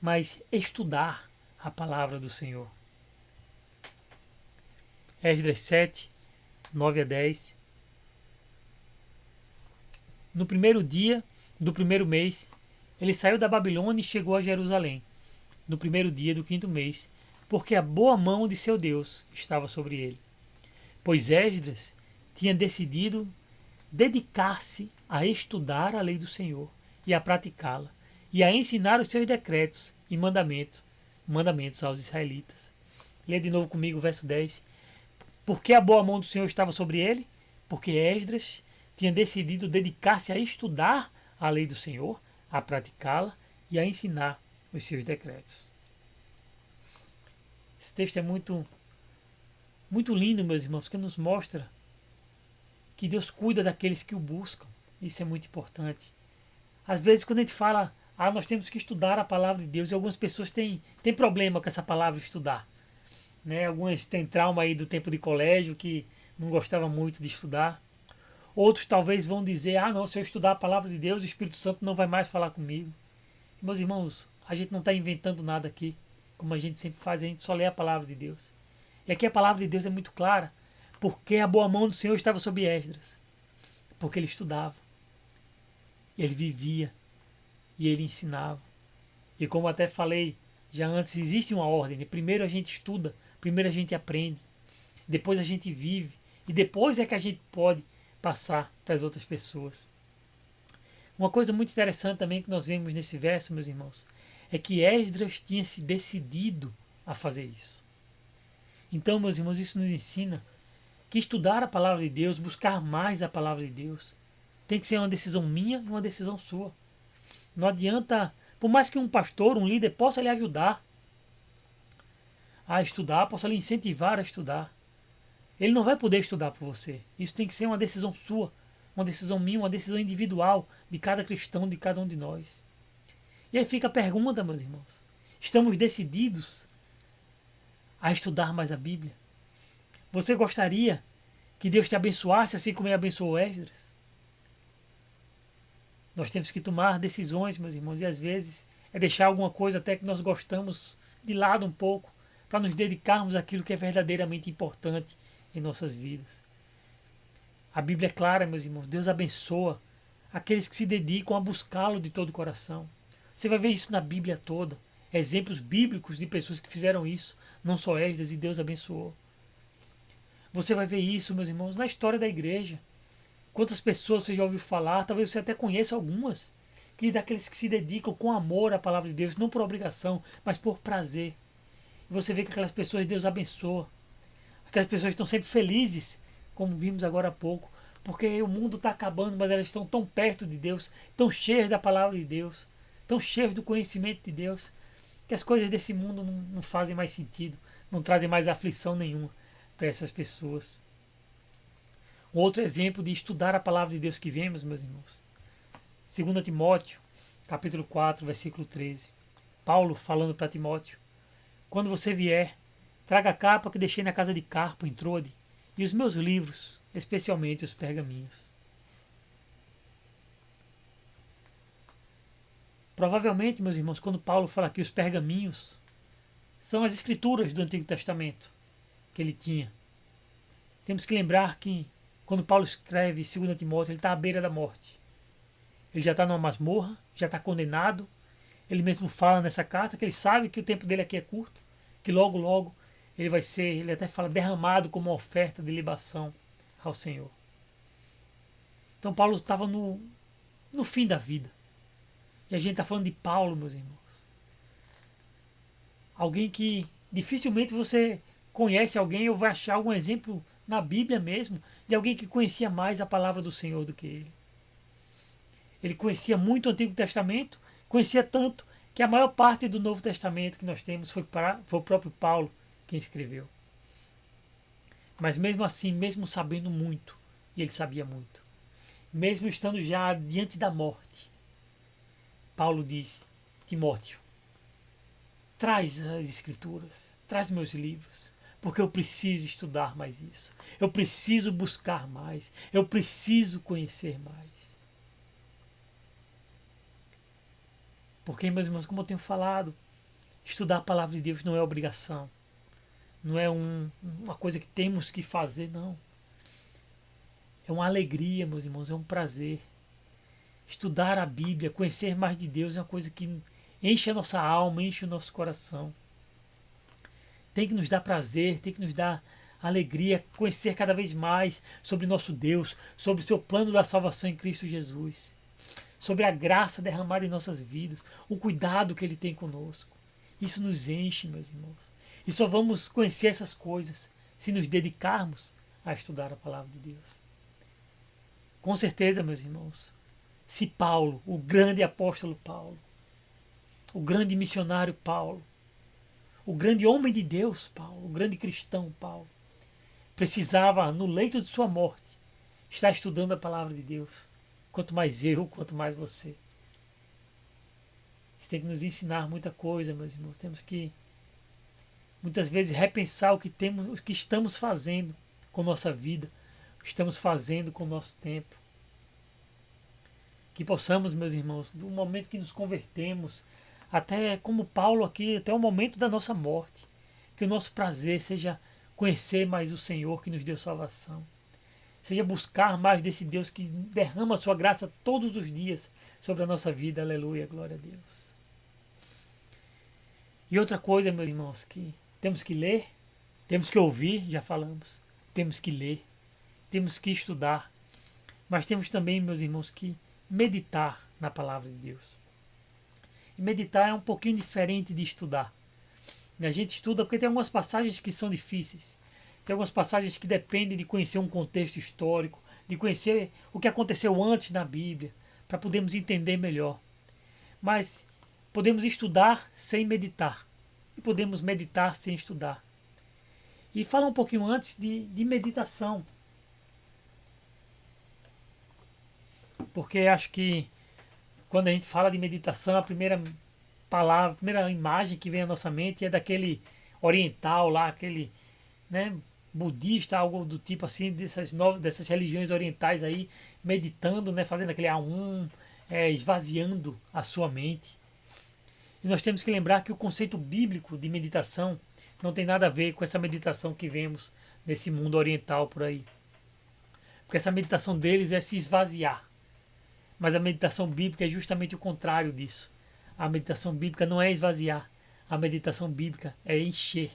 mas estudar a palavra do Senhor. Esdras 7, 9 a 10. No primeiro dia do primeiro mês, ele saiu da Babilônia e chegou a Jerusalém, no primeiro dia do quinto mês, porque a boa mão de seu Deus estava sobre ele. Pois Esdras tinha decidido dedicar-se a estudar a lei do Senhor e a praticá-la, e a ensinar os seus decretos e mandamentos aos israelitas. Lê de novo comigo o verso 10. Porque a boa mão do Senhor estava sobre ele? Porque Esdras tinha decidido dedicar-se a estudar a lei do Senhor, a praticá-la e a ensinar os seus decretos. Esse texto é muito lindo, meus irmãos, porque nos mostra que Deus cuida daqueles que o buscam. Isso é muito importante. Às vezes, quando a gente fala, nós temos que estudar a palavra de Deus, e algumas pessoas têm problema com essa palavra estudar. Né? Algumas têm trauma aí do tempo de colégio, que não gostava muito de estudar. Outros talvez vão dizer, não, se eu estudar a palavra de Deus, o Espírito Santo não vai mais falar comigo. Meus irmãos, a gente não está inventando nada aqui, como a gente sempre faz, a gente só lê a palavra de Deus. E aqui a palavra de Deus é muito clara, porque a boa mão do Senhor estava sobre Esdras, porque ele estudava, ele vivia e ele ensinava. E como até falei já antes, existe uma ordem, né? Primeiro a gente estuda, primeiro a gente aprende, depois a gente vive, e depois é que a gente pode passar para as outras pessoas. Uma coisa muito interessante também que nós vemos nesse verso, meus irmãos, é que Esdras tinha se decidido a fazer isso. Então, meus irmãos, isso nos ensina que estudar a palavra de Deus, buscar mais a palavra de Deus, tem que ser uma decisão minha e uma decisão sua. Não adianta, por mais que um pastor, um líder possa lhe ajudar a estudar, possa lhe incentivar a estudar, ele não vai poder estudar por você. Isso tem que ser uma decisão sua, uma decisão minha, uma decisão individual de cada cristão, de cada um de nós. E aí fica a pergunta, meus irmãos, estamos decididos a estudar mais a Bíblia? Você gostaria que Deus te abençoasse assim como ele abençoou Esdras? Nós temos que tomar decisões, meus irmãos, e às vezes é deixar alguma coisa até que nós gostamos de lado um pouco, para nos dedicarmos àquilo que é verdadeiramente importante em nossas vidas. A Bíblia é clara, meus irmãos, Deus abençoa aqueles que se dedicam a buscá-lo de todo o coração. Você vai ver isso na Bíblia toda. exemplos bíblicos de pessoas que fizeram isso, não só Esdras, e Deus abençoou. Você vai ver isso, meus irmãos, na história da igreja. Quantas pessoas você já ouviu falar, talvez você até conheça algumas, que daqueles que se dedicam com amor à palavra de Deus, não por obrigação, mas por prazer. E você vê que aquelas pessoas Deus abençoa. Aquelas pessoas estão sempre felizes, como vimos agora há pouco, porque o mundo está acabando, mas elas estão tão perto de Deus, tão cheias da palavra de Deus, tão cheias do conhecimento de Deus, que as coisas desse mundo não fazem mais sentido, não trazem mais aflição nenhuma para essas pessoas. Outro exemplo de estudar a palavra de Deus que vemos, meus irmãos. 2 Timóteo, capítulo 4, versículo 13. Paulo falando para Timóteo: quando você vier, traga a capa que deixei na casa de Carpo, em Trode, e os meus livros, especialmente os pergaminhos. Provavelmente, meus irmãos, quando Paulo fala que os pergaminhos são as escrituras do Antigo Testamento que ele tinha. Temos que lembrar que quando Paulo escreve 2 Timóteo, ele está à beira da morte. Ele já está numa masmorra, já está condenado. Ele mesmo fala nessa carta que ele sabe que o tempo dele aqui é curto, que logo, logo ele vai ser, ele até fala, derramado como uma oferta de libação ao Senhor. Então Paulo estava no fim da vida. E a gente está falando de Paulo, meus irmãos. Alguém que dificilmente você conhece alguém ou vai achar algum exemplo na Bíblia mesmo de alguém que conhecia mais a palavra do Senhor do que ele. Ele conhecia muito o Antigo Testamento, conhecia tanto que a maior parte do Novo Testamento que nós temos foi o próprio Paulo quem escreveu. Mas mesmo assim, mesmo sabendo muito, e ele sabia muito, mesmo estando já diante da morte, Paulo diz: Timóteo, traz as escrituras, traz meus livros, porque eu preciso estudar mais isso, eu preciso buscar mais, eu preciso conhecer mais. Porque, meus irmãos, como eu tenho falado, estudar a palavra de Deus não é obrigação, não é uma coisa que temos que fazer, não. É uma alegria, meus irmãos, é um prazer. Estudar a Bíblia, conhecer mais de Deus é uma coisa que enche a nossa alma, enche o nosso coração. Tem que nos dar prazer, tem que nos dar alegria, conhecer cada vez mais sobre nosso Deus, sobre o seu plano da salvação em Cristo Jesus, sobre a graça derramada em nossas vidas, o cuidado que Ele tem conosco. Isso nos enche, meus irmãos. E só vamos conhecer essas coisas se nos dedicarmos a estudar a palavra de Deus. Com certeza, meus irmãos, se Paulo, o grande apóstolo Paulo, o grande missionário Paulo, o grande homem de Deus Paulo, o grande cristão Paulo, precisava, no leito de sua morte, estar estudando a palavra de Deus, quanto mais eu, quanto mais você. Isso tem que nos ensinar muita coisa, meus irmãos. Temos que, muitas vezes, repensar o que estamos fazendo com nossa vida, o que estamos fazendo com o nosso tempo. Que possamos, meus irmãos, do momento que nos convertemos, até como Paulo aqui, até o momento da nossa morte, que o nosso prazer seja conhecer mais o Senhor que nos deu salvação. Seja buscar mais desse Deus que derrama a sua graça todos os dias sobre a nossa vida. Aleluia, glória a Deus. E outra coisa, meus irmãos, que temos que ler, temos que ouvir, já falamos, temos que ler, temos que estudar, mas temos também, meus irmãos, que meditar na palavra de Deus. E meditar é um pouquinho diferente de estudar. A gente estuda porque tem algumas passagens que são difíceis. Tem algumas passagens que dependem de conhecer um contexto histórico, de conhecer o que aconteceu antes na Bíblia, para podermos entender melhor. Mas podemos estudar sem meditar. E podemos meditar sem estudar. E falar um pouquinho antes de meditação. Porque acho que quando a gente fala de meditação, a primeira palavra, a primeira imagem que vem à nossa mente é daquele oriental lá, aquele, né, budista, algo do tipo assim, dessas religiões orientais aí, meditando, né, fazendo aquele aum, esvaziando a sua mente. E nós temos que lembrar que o conceito bíblico de meditação não tem nada a ver com essa meditação que vemos nesse mundo oriental por aí. Porque essa meditação deles é se esvaziar. Mas a meditação bíblica é justamente o contrário disso. A meditação bíblica não é esvaziar, a meditação bíblica é encher.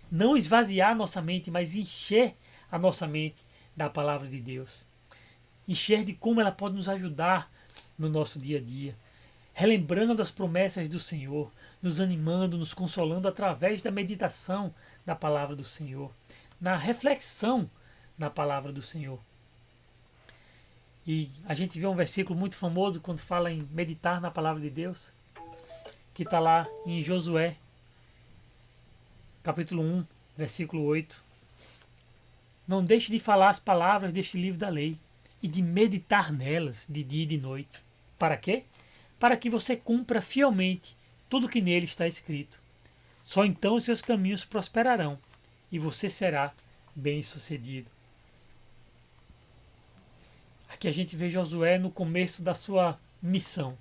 Não esvaziar a nossa mente, mas encher a nossa mente da palavra de Deus. Encher de como ela pode nos ajudar no nosso dia a dia. Relembrando as promessas do Senhor, nos animando, nos consolando através da meditação da palavra do Senhor, na reflexão na palavra do Senhor. E a gente vê um versículo muito famoso quando fala em meditar na palavra de Deus, que está lá em Josué, capítulo 1, versículo 8. Não deixe de falar as palavras deste livro da lei e de meditar nelas de dia e de noite. Para quê? Para que você cumpra fielmente tudo que nele está escrito. Só então os seus caminhos prosperarão e você será bem-sucedido. Aqui a gente vê Josué no começo da sua missão.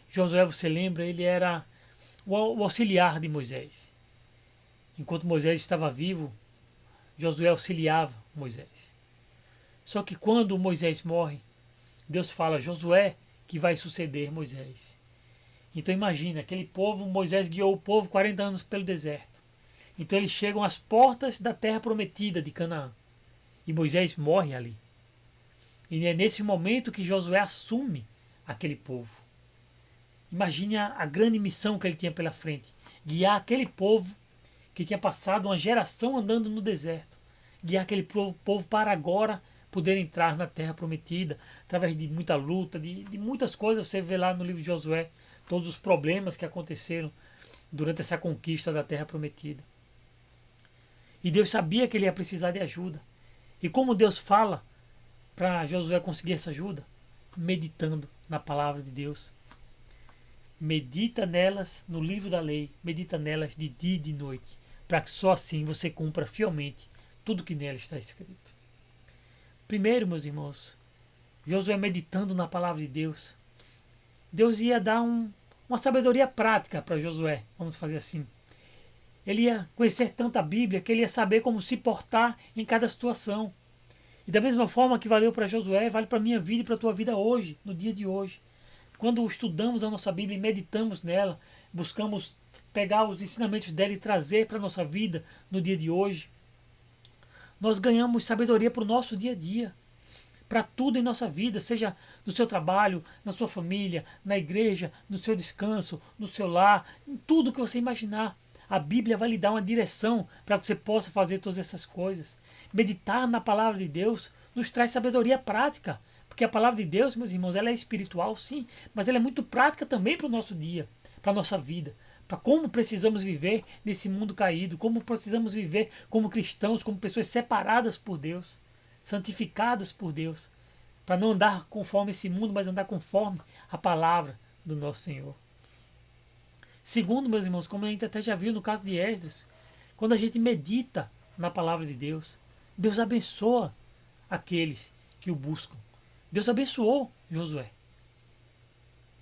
Josué, você lembra, ele era o auxiliar de Moisés. Enquanto Moisés estava vivo, Josué auxiliava Moisés. Só que quando Moisés morre, Deus fala, Josué que vai suceder Moisés. Então imagina, aquele povo, Moisés guiou o povo 40 anos pelo deserto. Então eles chegam às portas da terra prometida de Canaã. E Moisés morre ali. E é nesse momento que Josué assume aquele povo. Imagine a grande missão que ele tinha pela frente. Guiar aquele povo que tinha passado uma geração andando no deserto. Guiar aquele povo para agora poder entrar na terra prometida, através de muita luta, de muitas coisas. Você vê lá no livro de Josué todos os problemas que aconteceram durante essa conquista da terra prometida. E Deus sabia que ele ia precisar de ajuda. E como Deus fala para Josué conseguir essa ajuda? Meditando na palavra de Deus. Medita nelas no livro da lei, medita nelas de dia e de noite, para que só assim você cumpra fielmente tudo que nela está escrito. Primeiro, meus irmãos, Josué meditando na palavra de Deus, Deus ia dar uma sabedoria prática para Josué, vamos fazer assim. Ele ia conhecer tanto a Bíblia que ele ia saber como se portar em cada situação. E da mesma forma que valeu para Josué, vale para a minha vida e para a tua vida hoje, no dia de hoje. Quando estudamos a nossa Bíblia e meditamos nela, buscamos pegar os ensinamentos dela e trazer para a nossa vida no dia de hoje, nós ganhamos sabedoria para o nosso dia a dia, para tudo em nossa vida, seja no seu trabalho, na sua família, na igreja, no seu descanso, no seu lar, em tudo que você imaginar. A Bíblia vai lhe dar uma direção para que você possa fazer todas essas coisas. Meditar na palavra de Deus nos traz sabedoria prática, porque a palavra de Deus, meus irmãos, ela é espiritual, sim, mas ela é muito prática também para o nosso dia, para a nossa vida, para como precisamos viver nesse mundo caído, como precisamos viver como cristãos, como pessoas separadas por Deus, santificadas por Deus, para não andar conforme esse mundo, mas andar conforme a palavra do nosso Senhor. Segundo, meus irmãos, como a gente até já viu no caso de Esdras, quando a gente medita na palavra de Deus, Deus abençoa aqueles que o buscam. Deus abençoou Josué.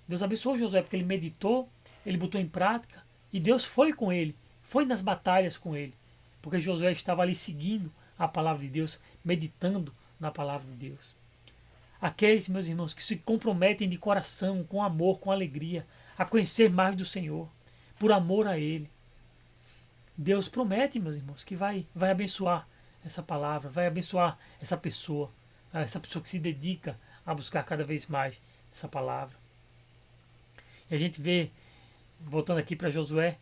Deus abençoou Josué porque ele meditou, ele botou em prática e Deus foi com ele, foi nas batalhas com ele, porque Josué estava ali seguindo a palavra de Deus, meditando na palavra de Deus. Aqueles, meus irmãos, que se comprometem de coração, com amor, com alegria, a conhecer mais do Senhor, por amor a Ele. Deus promete, meus irmãos, que vai abençoar essa palavra, vai abençoar essa pessoa que se dedica a buscar cada vez mais essa palavra. E a gente vê, voltando aqui para Josué,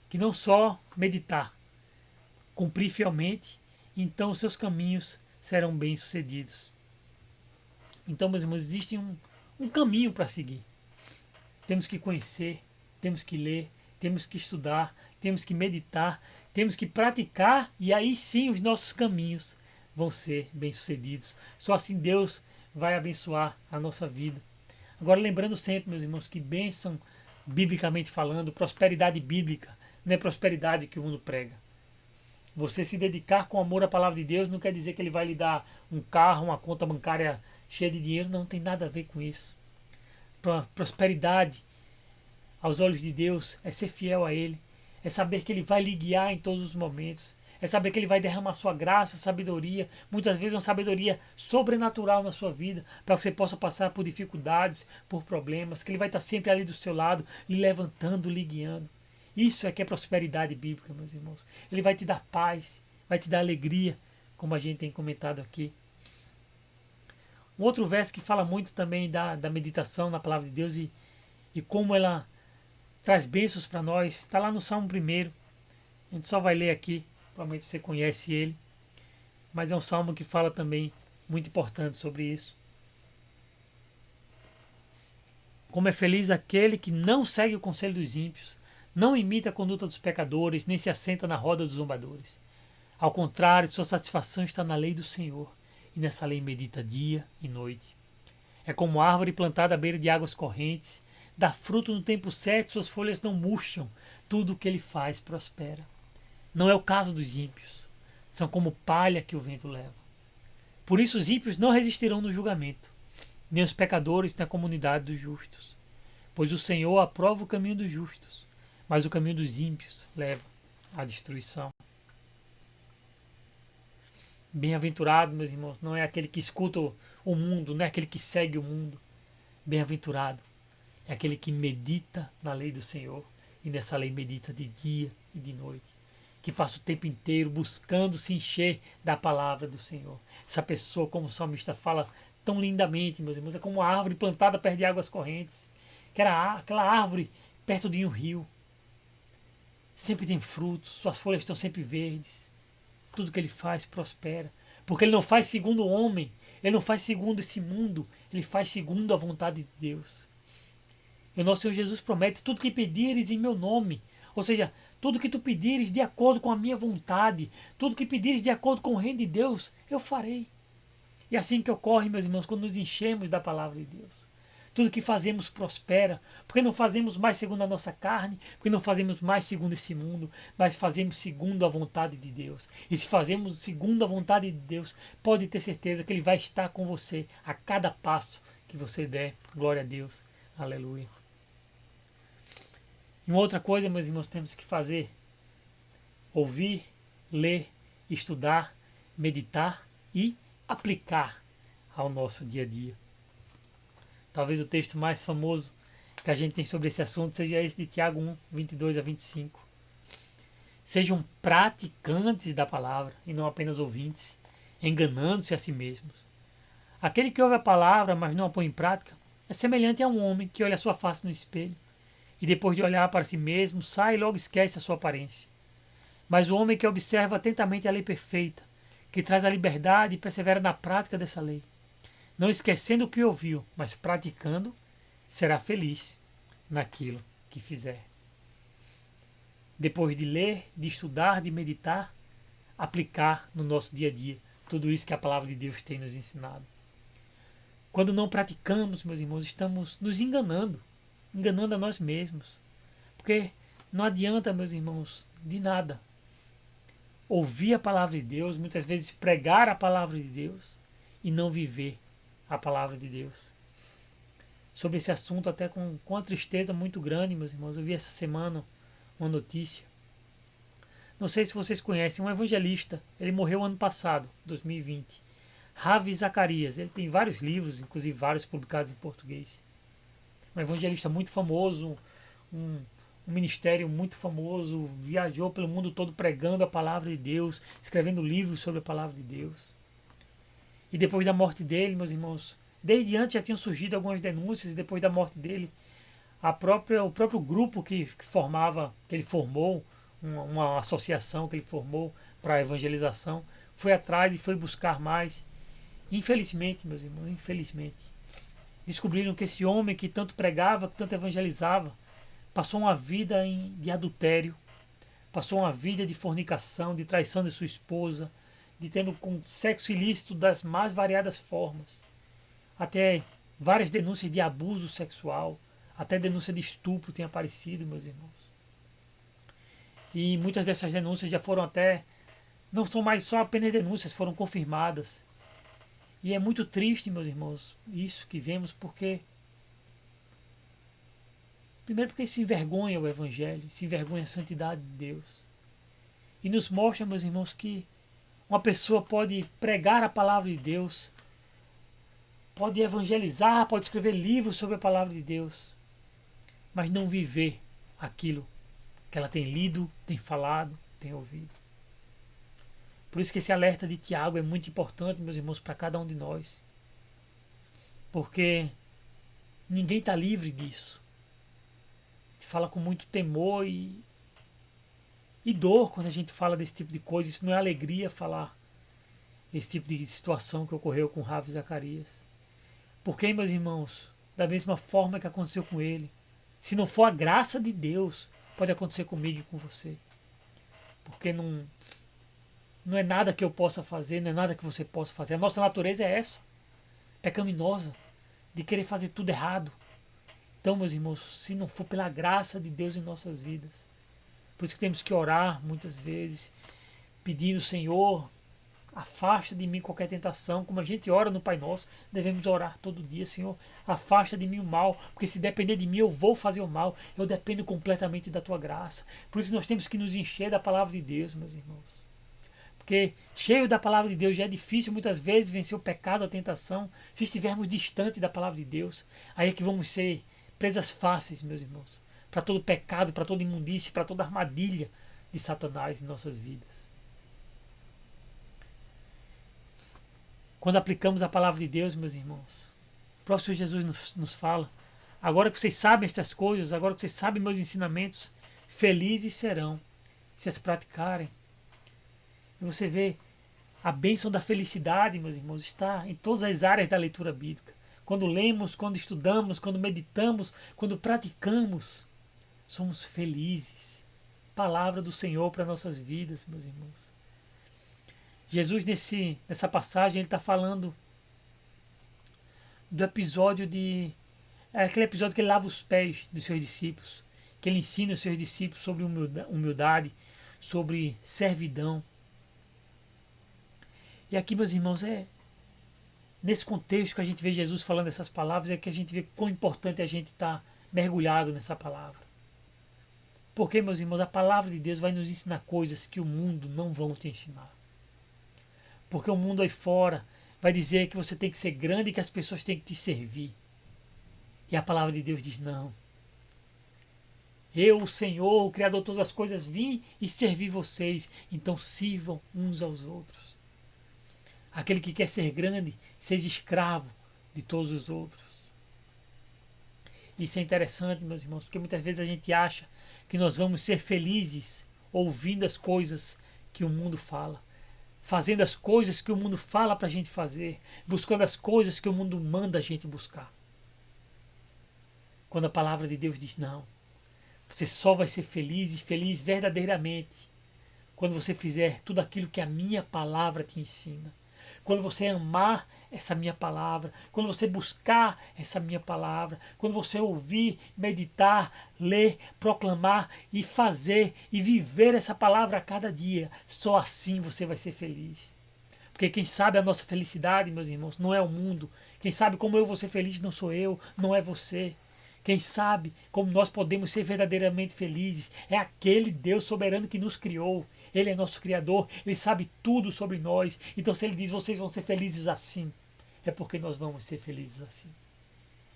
que não só meditar, cumprir fielmente, então os seus caminhos serão bem-sucedidos. Então, meus irmãos, existe um caminho para seguir. Temos que conhecer, temos que ler, temos que estudar, temos que meditar, temos que praticar e aí sim os nossos caminhos vão ser bem-sucedidos. Só assim Deus vai abençoar a nossa vida. Agora, lembrando sempre, meus irmãos, que bênção, biblicamente falando, prosperidade bíblica, não é prosperidade que o mundo prega. Você se dedicar com amor à palavra de Deus não quer dizer que Ele vai lhe dar um carro, uma conta bancária cheia de dinheiro, não tem nada a ver com isso. Prosperidade aos olhos de Deus é ser fiel a Ele, é saber que Ele vai lhe guiar em todos os momentos, é saber que Ele vai derramar sua graça, sabedoria, muitas vezes uma sabedoria sobrenatural na sua vida, para que você possa passar por dificuldades, por problemas, que Ele vai estar sempre ali do seu lado, lhe levantando, lhe guiando. Isso é que é prosperidade bíblica, meus irmãos. Ele vai te dar paz, vai te dar alegria, como a gente tem comentado aqui. Um outro verso que fala muito também da meditação na palavra de Deus e como ela traz bênçãos para nós, está lá no Salmo 1. A gente só vai ler aqui, provavelmente você conhece ele, mas é um salmo que fala também muito importante sobre isso. Como é feliz aquele que não segue o conselho dos ímpios, não imita a conduta dos pecadores, nem se assenta na roda dos zombadores. Ao contrário, sua satisfação está na lei do Senhor, e nessa lei medita dia e noite. É como árvore plantada à beira de águas correntes, dá fruto no tempo certo, suas folhas não murcham, tudo o que ele faz prospera. Não é o caso dos ímpios, são como palha que o vento leva. Por isso os ímpios não resistirão no julgamento, nem os pecadores na comunidade dos justos. Pois o Senhor aprova o caminho dos justos, mas o caminho dos ímpios leva à destruição. Bem-aventurado, meus irmãos, não é aquele que escuta o mundo, não é aquele que segue o mundo. Bem-aventurado é aquele que medita na lei do Senhor e nessa lei medita de dia e de noite, que passa o tempo inteiro buscando se encher da palavra do Senhor. Essa pessoa, como o salmista fala tão lindamente, meus irmãos, é como uma árvore plantada perto de águas correntes, que era aquela árvore perto de um rio. Sempre tem frutos, suas folhas estão sempre verdes. Tudo que ele faz prospera. Porque ele não faz segundo o homem, ele não faz segundo esse mundo, ele faz segundo a vontade de Deus. E o nosso Senhor Jesus promete: tudo que pedires em meu nome, ou seja, tudo que tu pedires de acordo com a minha vontade, tudo que pedires de acordo com o reino de Deus, eu farei. E assim que ocorre, meus irmãos, quando nos enchemos da palavra de Deus. Tudo que fazemos prospera, porque não fazemos mais segundo a nossa carne, porque não fazemos mais segundo esse mundo, mas fazemos segundo a vontade de Deus. E se fazemos segundo a vontade de Deus, pode ter certeza que Ele vai estar com você a cada passo que você der. Glória a Deus. Aleluia. E uma outra coisa, meus irmãos, temos que fazer: ouvir, ler, estudar, meditar e aplicar ao nosso dia a dia. Talvez o texto mais famoso que a gente tem sobre esse assunto seja esse de Tiago 1, 22 a 25. Sejam praticantes da palavra e não apenas ouvintes, enganando-se a si mesmos. Aquele que ouve a palavra, mas não a põe em prática, é semelhante a um homem que olha a sua face no espelho e depois de olhar para si mesmo, sai e logo esquece a sua aparência. Mas o homem que observa atentamente a lei perfeita, que traz a liberdade e persevera na prática dessa lei, não esquecendo o que ouviu, mas praticando, será feliz naquilo que fizer. Depois de ler, de estudar, de meditar, aplicar no nosso dia a dia tudo isso que a palavra de Deus tem nos ensinado. Quando não praticamos, meus irmãos, estamos nos enganando a nós mesmos. Porque não adianta, meus irmãos, de nada ouvir a palavra de Deus, muitas vezes pregar a palavra de Deus e não viver a palavra de Deus. Sobre esse assunto, até com uma tristeza muito grande, meus irmãos, eu vi essa semana uma notícia. Não sei se vocês conhecem, um evangelista, ele morreu ano passado, 2020. Ravi Zacarias, ele tem vários livros, inclusive vários publicados em português. Um evangelista muito famoso, um ministério muito famoso, viajou pelo mundo todo pregando a palavra de Deus, escrevendo livros sobre a palavra de Deus. E depois da morte dele, meus irmãos, desde antes já tinham surgido algumas denúncias, e depois da morte dele, o próprio grupo que ele formou, uma associação que ele formou para a evangelização, foi atrás e foi buscar mais. Infelizmente, meus irmãos, infelizmente, descobriram que esse homem que tanto pregava, que tanto evangelizava, passou uma vida de adultério, passou uma vida de fornicação, de traição de sua esposa, de tendo com sexo ilícito das mais variadas formas, até várias denúncias de abuso sexual, até denúncia de estupro tem aparecido, meus irmãos. E muitas dessas denúncias já foram até, não são mais só apenas denúncias, foram confirmadas. E é muito triste, meus irmãos, isso que vemos, primeiro porque se envergonha o Evangelho, se envergonha a santidade de Deus. E nos mostra, meus irmãos, que uma pessoa pode pregar a palavra de Deus, pode evangelizar, pode escrever livros sobre a palavra de Deus, mas não viver aquilo que ela tem lido, tem falado, tem ouvido. Por isso que esse alerta de Tiago é muito importante, meus irmãos, para cada um de nós. Porque ninguém está livre disso. A gente fala com muito temor e dor quando a gente fala desse tipo de coisa. Isso não é alegria falar esse tipo de situação que ocorreu com Rafa e Zacarias. Porque, meus irmãos, da mesma forma que aconteceu com ele, se não for a graça de Deus, pode acontecer comigo e com você. Porque não é nada que eu possa fazer, não é nada que você possa fazer. A nossa natureza é essa, pecaminosa, de querer fazer tudo errado. Então, meus irmãos, se não for pela graça de Deus em nossas vidas, por isso que temos que orar muitas vezes, pedindo, Senhor, afasta de mim qualquer tentação, como a gente ora no Pai Nosso, devemos orar todo dia, Senhor, afasta de mim o mal, porque se depender de mim eu vou fazer o mal, eu dependo completamente da Tua graça. Por isso nós temos que nos encher da palavra de Deus, meus irmãos. Porque cheio da palavra de Deus já é difícil muitas vezes vencer o pecado, a tentação, se estivermos distante da palavra de Deus. Aí é que vamos ser presas fáceis, meus irmãos, para todo pecado, para toda imundície, para toda armadilha de Satanás em nossas vidas. Quando aplicamos a palavra de Deus, meus irmãos, o próprio Senhor Jesus nos fala: agora que vocês sabem estas coisas, agora que vocês sabem meus ensinamentos, felizes serão se as praticarem. E você vê a bênção da felicidade, meus irmãos, está em todas as áreas da leitura bíblica. Quando lemos, quando estudamos, quando meditamos, quando praticamos, somos felizes. Palavra do Senhor para nossas vidas, meus irmãos. Jesus, nessa passagem, ele está falando do episódio aquele episódio que ele lava os pés dos seus discípulos, que ele ensina os seus discípulos sobre humildade, sobre servidão. E aqui, meus irmãos, nesse contexto que a gente vê Jesus falando essas palavras, é que a gente vê quão importante a gente estar mergulhado nessa palavra. Porque, meus irmãos, a palavra de Deus vai nos ensinar coisas que o mundo não vão te ensinar. Porque o mundo aí fora vai dizer que você tem que ser grande e que as pessoas têm que te servir. E a palavra de Deus diz: não. Eu, o Senhor, o Criador de todas as coisas, vim e servi vocês. Então sirvam uns aos outros. Aquele que quer ser grande, seja escravo de todos os outros. Isso é interessante, meus irmãos, porque muitas vezes a gente acha que nós vamos ser felizes ouvindo as coisas que o mundo fala, fazendo as coisas que o mundo fala para a gente fazer, buscando as coisas que o mundo manda a gente buscar. Quando a palavra de Deus diz: não, você só vai ser feliz e feliz verdadeiramente quando você fizer tudo aquilo que a minha palavra te ensina. Quando você amar essa minha palavra, quando você buscar essa minha palavra, quando você ouvir, meditar, ler, proclamar e fazer e viver essa palavra a cada dia, só assim você vai ser feliz. Porque quem sabe a nossa felicidade, meus irmãos, não é o mundo. Quem sabe como eu vou ser feliz não sou eu, não é você. Quem sabe como nós podemos ser verdadeiramente felizes é aquele Deus soberano que nos criou. Ele é nosso Criador, Ele sabe tudo sobre nós. Então se Ele diz: vocês vão ser felizes assim, é porque nós vamos ser felizes assim.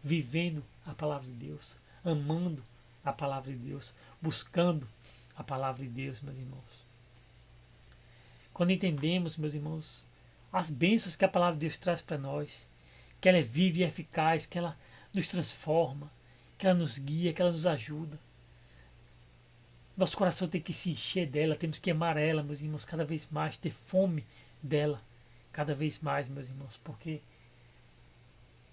Vivendo a palavra de Deus, amando a palavra de Deus, buscando a palavra de Deus, meus irmãos. Quando entendemos, meus irmãos, as bênçãos que a palavra de Deus traz para nós, que ela é viva e eficaz, que ela nos transforma, que ela nos guia, que ela nos ajuda. Nosso coração tem que se encher dela, temos que amar ela, meus irmãos, cada vez mais, ter fome dela, cada vez mais, meus irmãos, porque,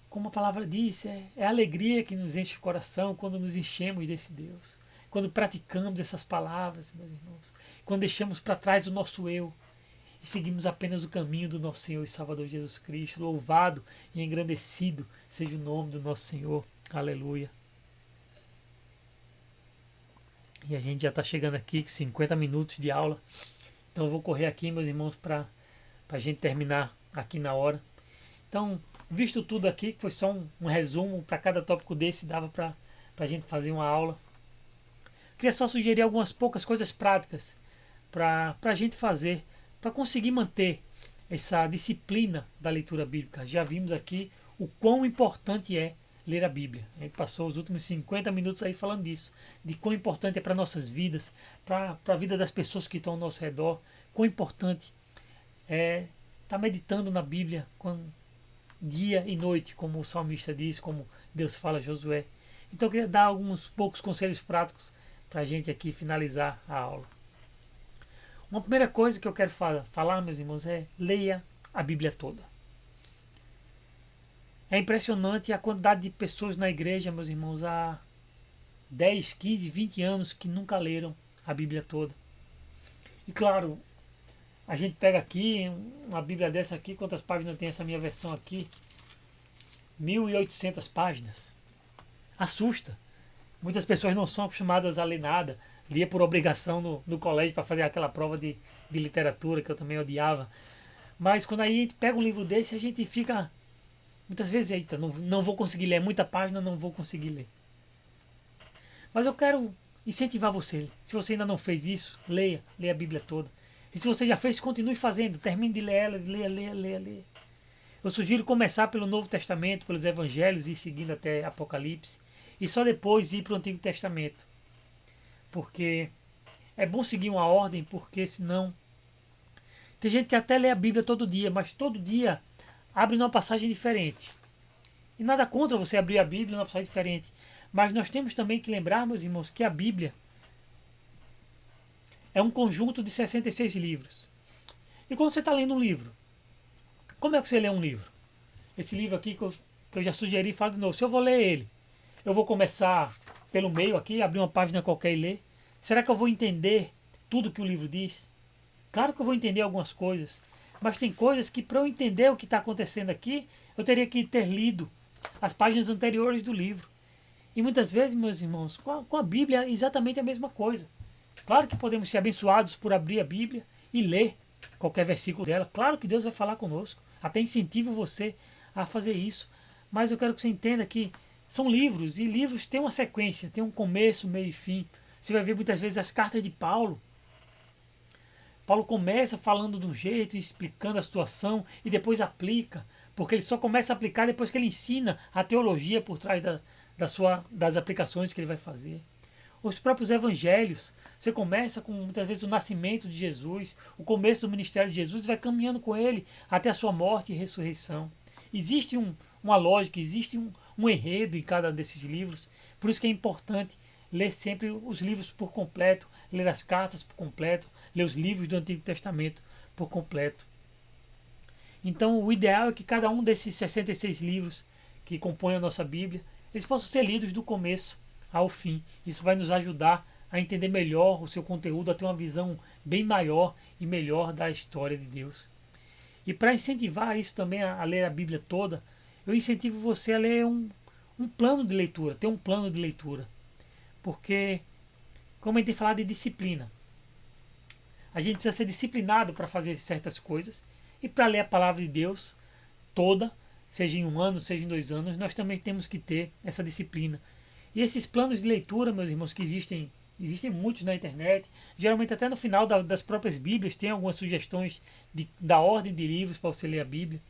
como a palavra diz, é a alegria que nos enche o coração quando nos enchemos desse Deus, quando praticamos essas palavras, meus irmãos, quando deixamos para trás o nosso eu e seguimos apenas o caminho do nosso Senhor e Salvador Jesus Cristo. Louvado e engrandecido seja o nome do nosso Senhor. Aleluia. E a gente já está chegando aqui, 50 minutos de aula. Então eu vou correr aqui, meus irmãos, para a gente terminar aqui na hora. Então, visto tudo aqui, que foi só um resumo, para cada tópico desse dava para a gente fazer uma aula. Queria só sugerir algumas poucas coisas práticas para a gente fazer, para conseguir manter essa disciplina da leitura bíblica. Já vimos aqui o quão importante é ler a Bíblia. A gente passou os últimos 50 minutos aí falando disso, de quão importante é para nossas vidas, para a vida das pessoas que estão ao nosso redor, quão importante é estar meditando na Bíblia dia e noite, como o salmista diz, como Deus fala a Josué. Então eu queria dar alguns poucos conselhos práticos para a gente aqui finalizar a aula. Uma primeira coisa que eu quero falar, meus irmãos, é leia a Bíblia toda. É impressionante a quantidade de pessoas na igreja, meus irmãos, há 10, 15, 20 anos que nunca leram a Bíblia toda. E claro, a gente pega aqui, uma Bíblia dessa aqui, quantas páginas tem essa minha versão aqui? 1.800 páginas. Assusta. Muitas pessoas não são acostumadas a ler nada. Lia por obrigação no colégio para fazer aquela prova de literatura que eu também odiava. Mas quando aí a gente pega um livro desse, a gente fica... Muitas vezes, eita, não vou conseguir ler. É muita página, não vou conseguir ler. Mas eu quero incentivar você. Se você ainda não fez isso, leia a Bíblia toda. E se você já fez, continue fazendo. Termine de ler ela, leia. Eu sugiro começar pelo Novo Testamento, pelos Evangelhos, e ir seguindo até Apocalipse. E só depois ir para o Antigo Testamento. Porque é bom seguir uma ordem, porque senão... Tem gente que até lê a Bíblia todo dia, mas todo dia abre numa passagem diferente. E nada contra você abrir a Bíblia numa passagem diferente. Mas nós temos também que lembrar, meus irmãos, que a Bíblia é um conjunto de 66 livros. E quando você está lendo um livro, como é que você lê um livro? Esse livro aqui que eu já sugeri, falo de novo. Se eu vou ler ele, eu vou começar pelo meio aqui, abrir uma página qualquer e ler. Será que eu vou entender tudo que o livro diz? Claro que eu vou entender algumas coisas, mas tem coisas que para eu entender o que está acontecendo aqui, eu teria que ter lido as páginas anteriores do livro. E muitas vezes, meus irmãos, com a Bíblia é exatamente a mesma coisa. Claro que podemos ser abençoados por abrir a Bíblia e ler qualquer versículo dela. Claro que Deus vai falar conosco. Até incentivo você a fazer isso. Mas eu quero que você entenda que são livros, e livros têm uma sequência, tem um começo, meio e fim. Você vai ver muitas vezes as cartas de Paulo. Paulo começa falando de um jeito, explicando a situação, e depois aplica. Porque ele só começa a aplicar depois que ele ensina a teologia por trás das aplicações que ele vai fazer. Os próprios evangelhos, você começa com muitas vezes o nascimento de Jesus, o começo do ministério de Jesus, e vai caminhando com ele até a sua morte e ressurreição. Existe uma lógica, existe um enredo em cada desses livros, por isso que é importante ler sempre os livros por completo, ler as cartas por completo, ler os livros do Antigo Testamento por completo. Então o ideal é que cada um desses 66 livros que compõem a nossa Bíblia, eles possam ser lidos do começo ao fim. Isso vai nos ajudar a entender melhor o seu conteúdo, a ter uma visão bem maior e melhor da história de Deus. E para incentivar isso também a ler a Bíblia toda, eu incentivo você a ler um plano de leitura, ter um plano de leitura. Porque, como a gente tem falado de disciplina, a gente precisa ser disciplinado para fazer certas coisas, e para ler a palavra de Deus toda, seja em um ano, seja em 2 anos, nós também temos que ter essa disciplina. E esses planos de leitura, meus irmãos, que existem muitos na internet, geralmente até no final das próprias Bíblias tem algumas sugestões da ordem de livros para você ler a Bíblia.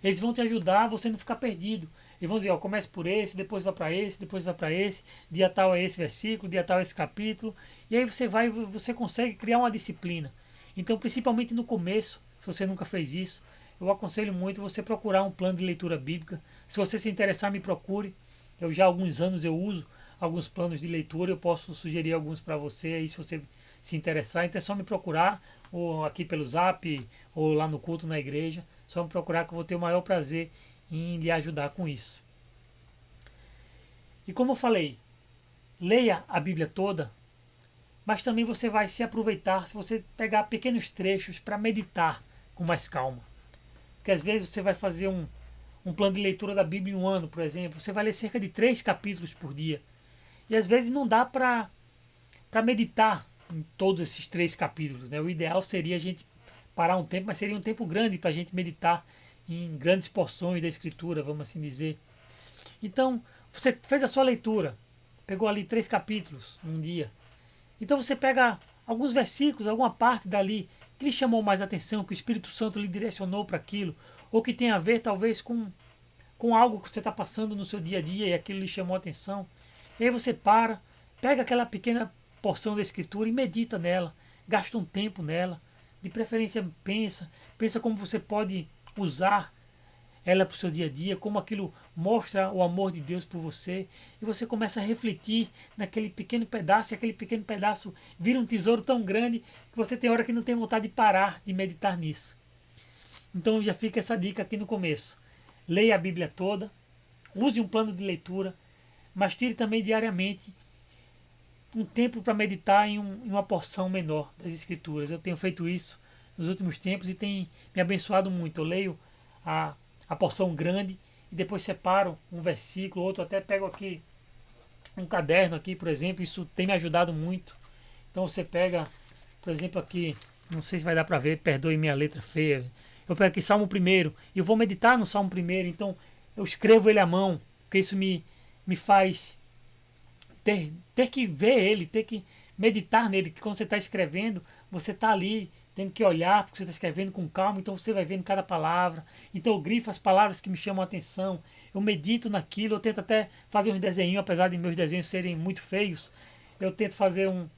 Eles vão te ajudar a você não ficar perdido. Eles vão dizer, ó, comece por esse, depois vai para esse, depois vai para esse, dia tal é esse versículo, dia tal é esse capítulo. E aí você consegue criar uma disciplina. Então, principalmente no começo, se você nunca fez isso, eu aconselho muito você procurar um plano de leitura bíblica. Se você se interessar, me procure. Eu já há alguns anos eu uso alguns planos de leitura, eu posso sugerir alguns para você aí se você se interessar. Então é só me procurar, ou aqui pelo Zap, ou lá no culto na igreja. Só me procurar que eu vou ter o maior prazer em lhe ajudar com isso. E como eu falei, leia a Bíblia toda, mas também você vai se aproveitar se você pegar pequenos trechos para meditar com mais calma. Porque às vezes você vai fazer um plano de leitura da Bíblia em um ano, por exemplo. Você vai ler cerca de 3 capítulos por dia. E às vezes não dá para meditar em todos esses 3 capítulos, né? O ideal seria a gente parar um tempo, mas seria um tempo grande para a gente meditar em grandes porções da Escritura, vamos assim dizer. Então, você fez a sua leitura, pegou ali 3 capítulos num dia. Então você pega alguns versículos, alguma parte dali que lhe chamou mais atenção, que o Espírito Santo lhe direcionou para aquilo, ou que tem a ver talvez com com algo que você está passando no seu dia a dia e aquilo lhe chamou a atenção. E aí você para, pega aquela pequena porção da escritura e medita nela, gasta um tempo nela. De preferência pensa como você pode usar ela para o seu dia a dia, como aquilo mostra o amor de Deus por você, e você começa a refletir naquele pequeno pedaço, e aquele pequeno pedaço vira um tesouro tão grande que você tem hora que não tem vontade de parar de meditar nisso. Então já fica essa dica aqui no começo. Leia a Bíblia toda, use um plano de leitura, mas tire também diariamente um tempo para meditar em uma porção menor das Escrituras. Eu tenho feito isso nos últimos tempos e tem me abençoado muito. Eu leio a porção grande e depois separo um versículo, outro, até pego aqui um caderno aqui, por exemplo. Isso tem me ajudado muito. Então você pega, por exemplo, aqui, não sei se vai dar para ver, perdoe minha letra feia. Eu pego aqui Salmo 1 e eu vou meditar no Salmo 1, então eu escrevo ele à mão, porque isso me faz ter que ver ele, ter que meditar nele, que quando você está escrevendo, você está ali tendo que olhar, porque você está escrevendo com calma, então você vai vendo cada palavra. Então eu grifo as palavras que me chamam a atenção, eu medito naquilo, eu tento até fazer uns desenhos, apesar de meus desenhos serem muito feios, eu tento fazer um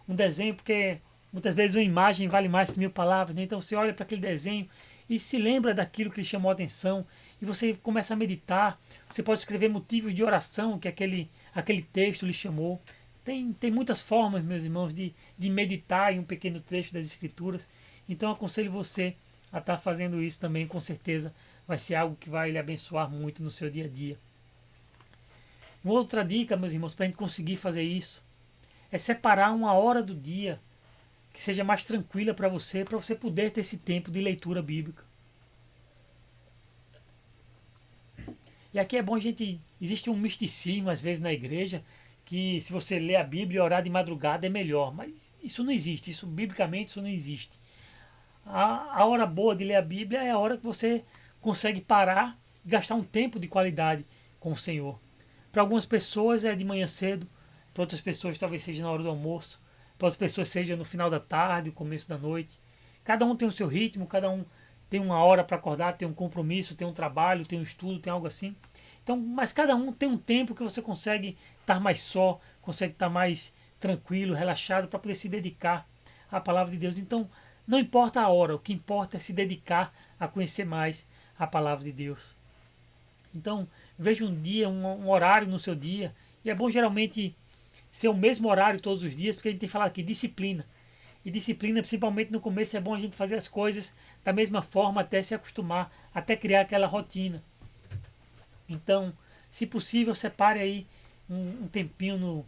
desenho, porque muitas vezes uma imagem vale mais que 1000 palavras, né? Então você olha para aquele desenho e se lembra daquilo que lhe chamou a atenção, e você começa a meditar. Você pode escrever motivos de oração que aquele texto lhe chamou. Tem muitas formas, meus irmãos, de meditar em um pequeno trecho das Escrituras. Então eu aconselho você a estar fazendo isso também, com certeza vai ser algo que vai lhe abençoar muito no seu dia a dia. Uma outra dica, meus irmãos, para a gente conseguir fazer isso, é separar uma hora do dia que seja mais tranquila para você poder ter esse tempo de leitura bíblica. E aqui é bom existe um misticismo às vezes na igreja, que se você ler a Bíblia e orar de madrugada é melhor, mas isso não existe, biblicamente isso não existe. A hora boa de ler a Bíblia é a hora que você consegue parar e gastar um tempo de qualidade com o Senhor. Para algumas pessoas é de manhã cedo, para outras pessoas talvez seja na hora do almoço, para outras pessoas seja no final da tarde, no começo da noite. Cada um tem o seu ritmo, cada um tem uma hora para acordar, tem um compromisso, tem um trabalho, tem um estudo, tem algo assim. Então, mas cada um tem um tempo que você consegue estar mais só, consegue estar mais tranquilo, relaxado, para poder se dedicar à palavra de Deus. Então, não importa a hora, o que importa é se dedicar a conhecer mais a palavra de Deus. Então, veja um dia, um horário no seu dia, e é bom geralmente ser o mesmo horário todos os dias, porque a gente tem falado aqui disciplina. E disciplina, principalmente no começo, é bom a gente fazer as coisas da mesma forma até se acostumar, até criar aquela rotina. Então, se possível, separe aí um tempinho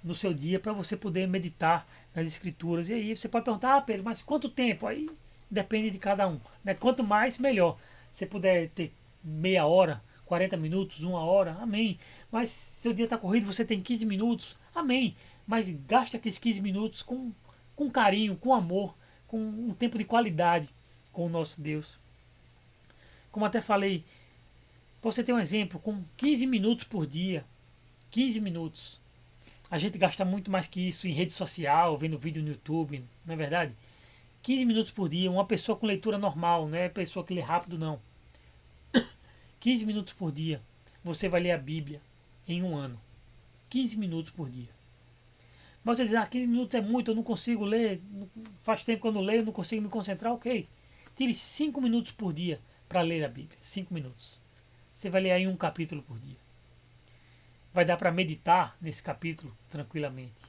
no seu dia para você poder meditar nas Escrituras. E aí você pode perguntar, Pedro, mas quanto tempo? Aí depende de cada um, né? Quanto mais, melhor. Se puder ter meia hora, 40 minutos, uma hora, amém. Mas se seu dia está corrido, você tem 15 minutos, amém. Mas gaste aqueles 15 minutos com carinho, com amor, com um tempo de qualidade com o nosso Deus. Como até falei, para você ter um exemplo, com 15 minutos por dia, 15 minutos, a gente gasta muito mais que isso em rede social, vendo vídeo no YouTube, não é verdade? 15 minutos por dia, uma pessoa com leitura normal, não é pessoa que lê rápido não. 15 minutos por dia, você vai ler a Bíblia em um ano. 15 minutos por dia. Mas você diz, 15 minutos é muito, eu não consigo ler, faz tempo que eu não leio, não consigo me concentrar, ok. Tire 5 minutos por dia para ler a Bíblia, 5 minutos. Você vai ler aí um capítulo por dia. Vai dar para meditar nesse capítulo tranquilamente.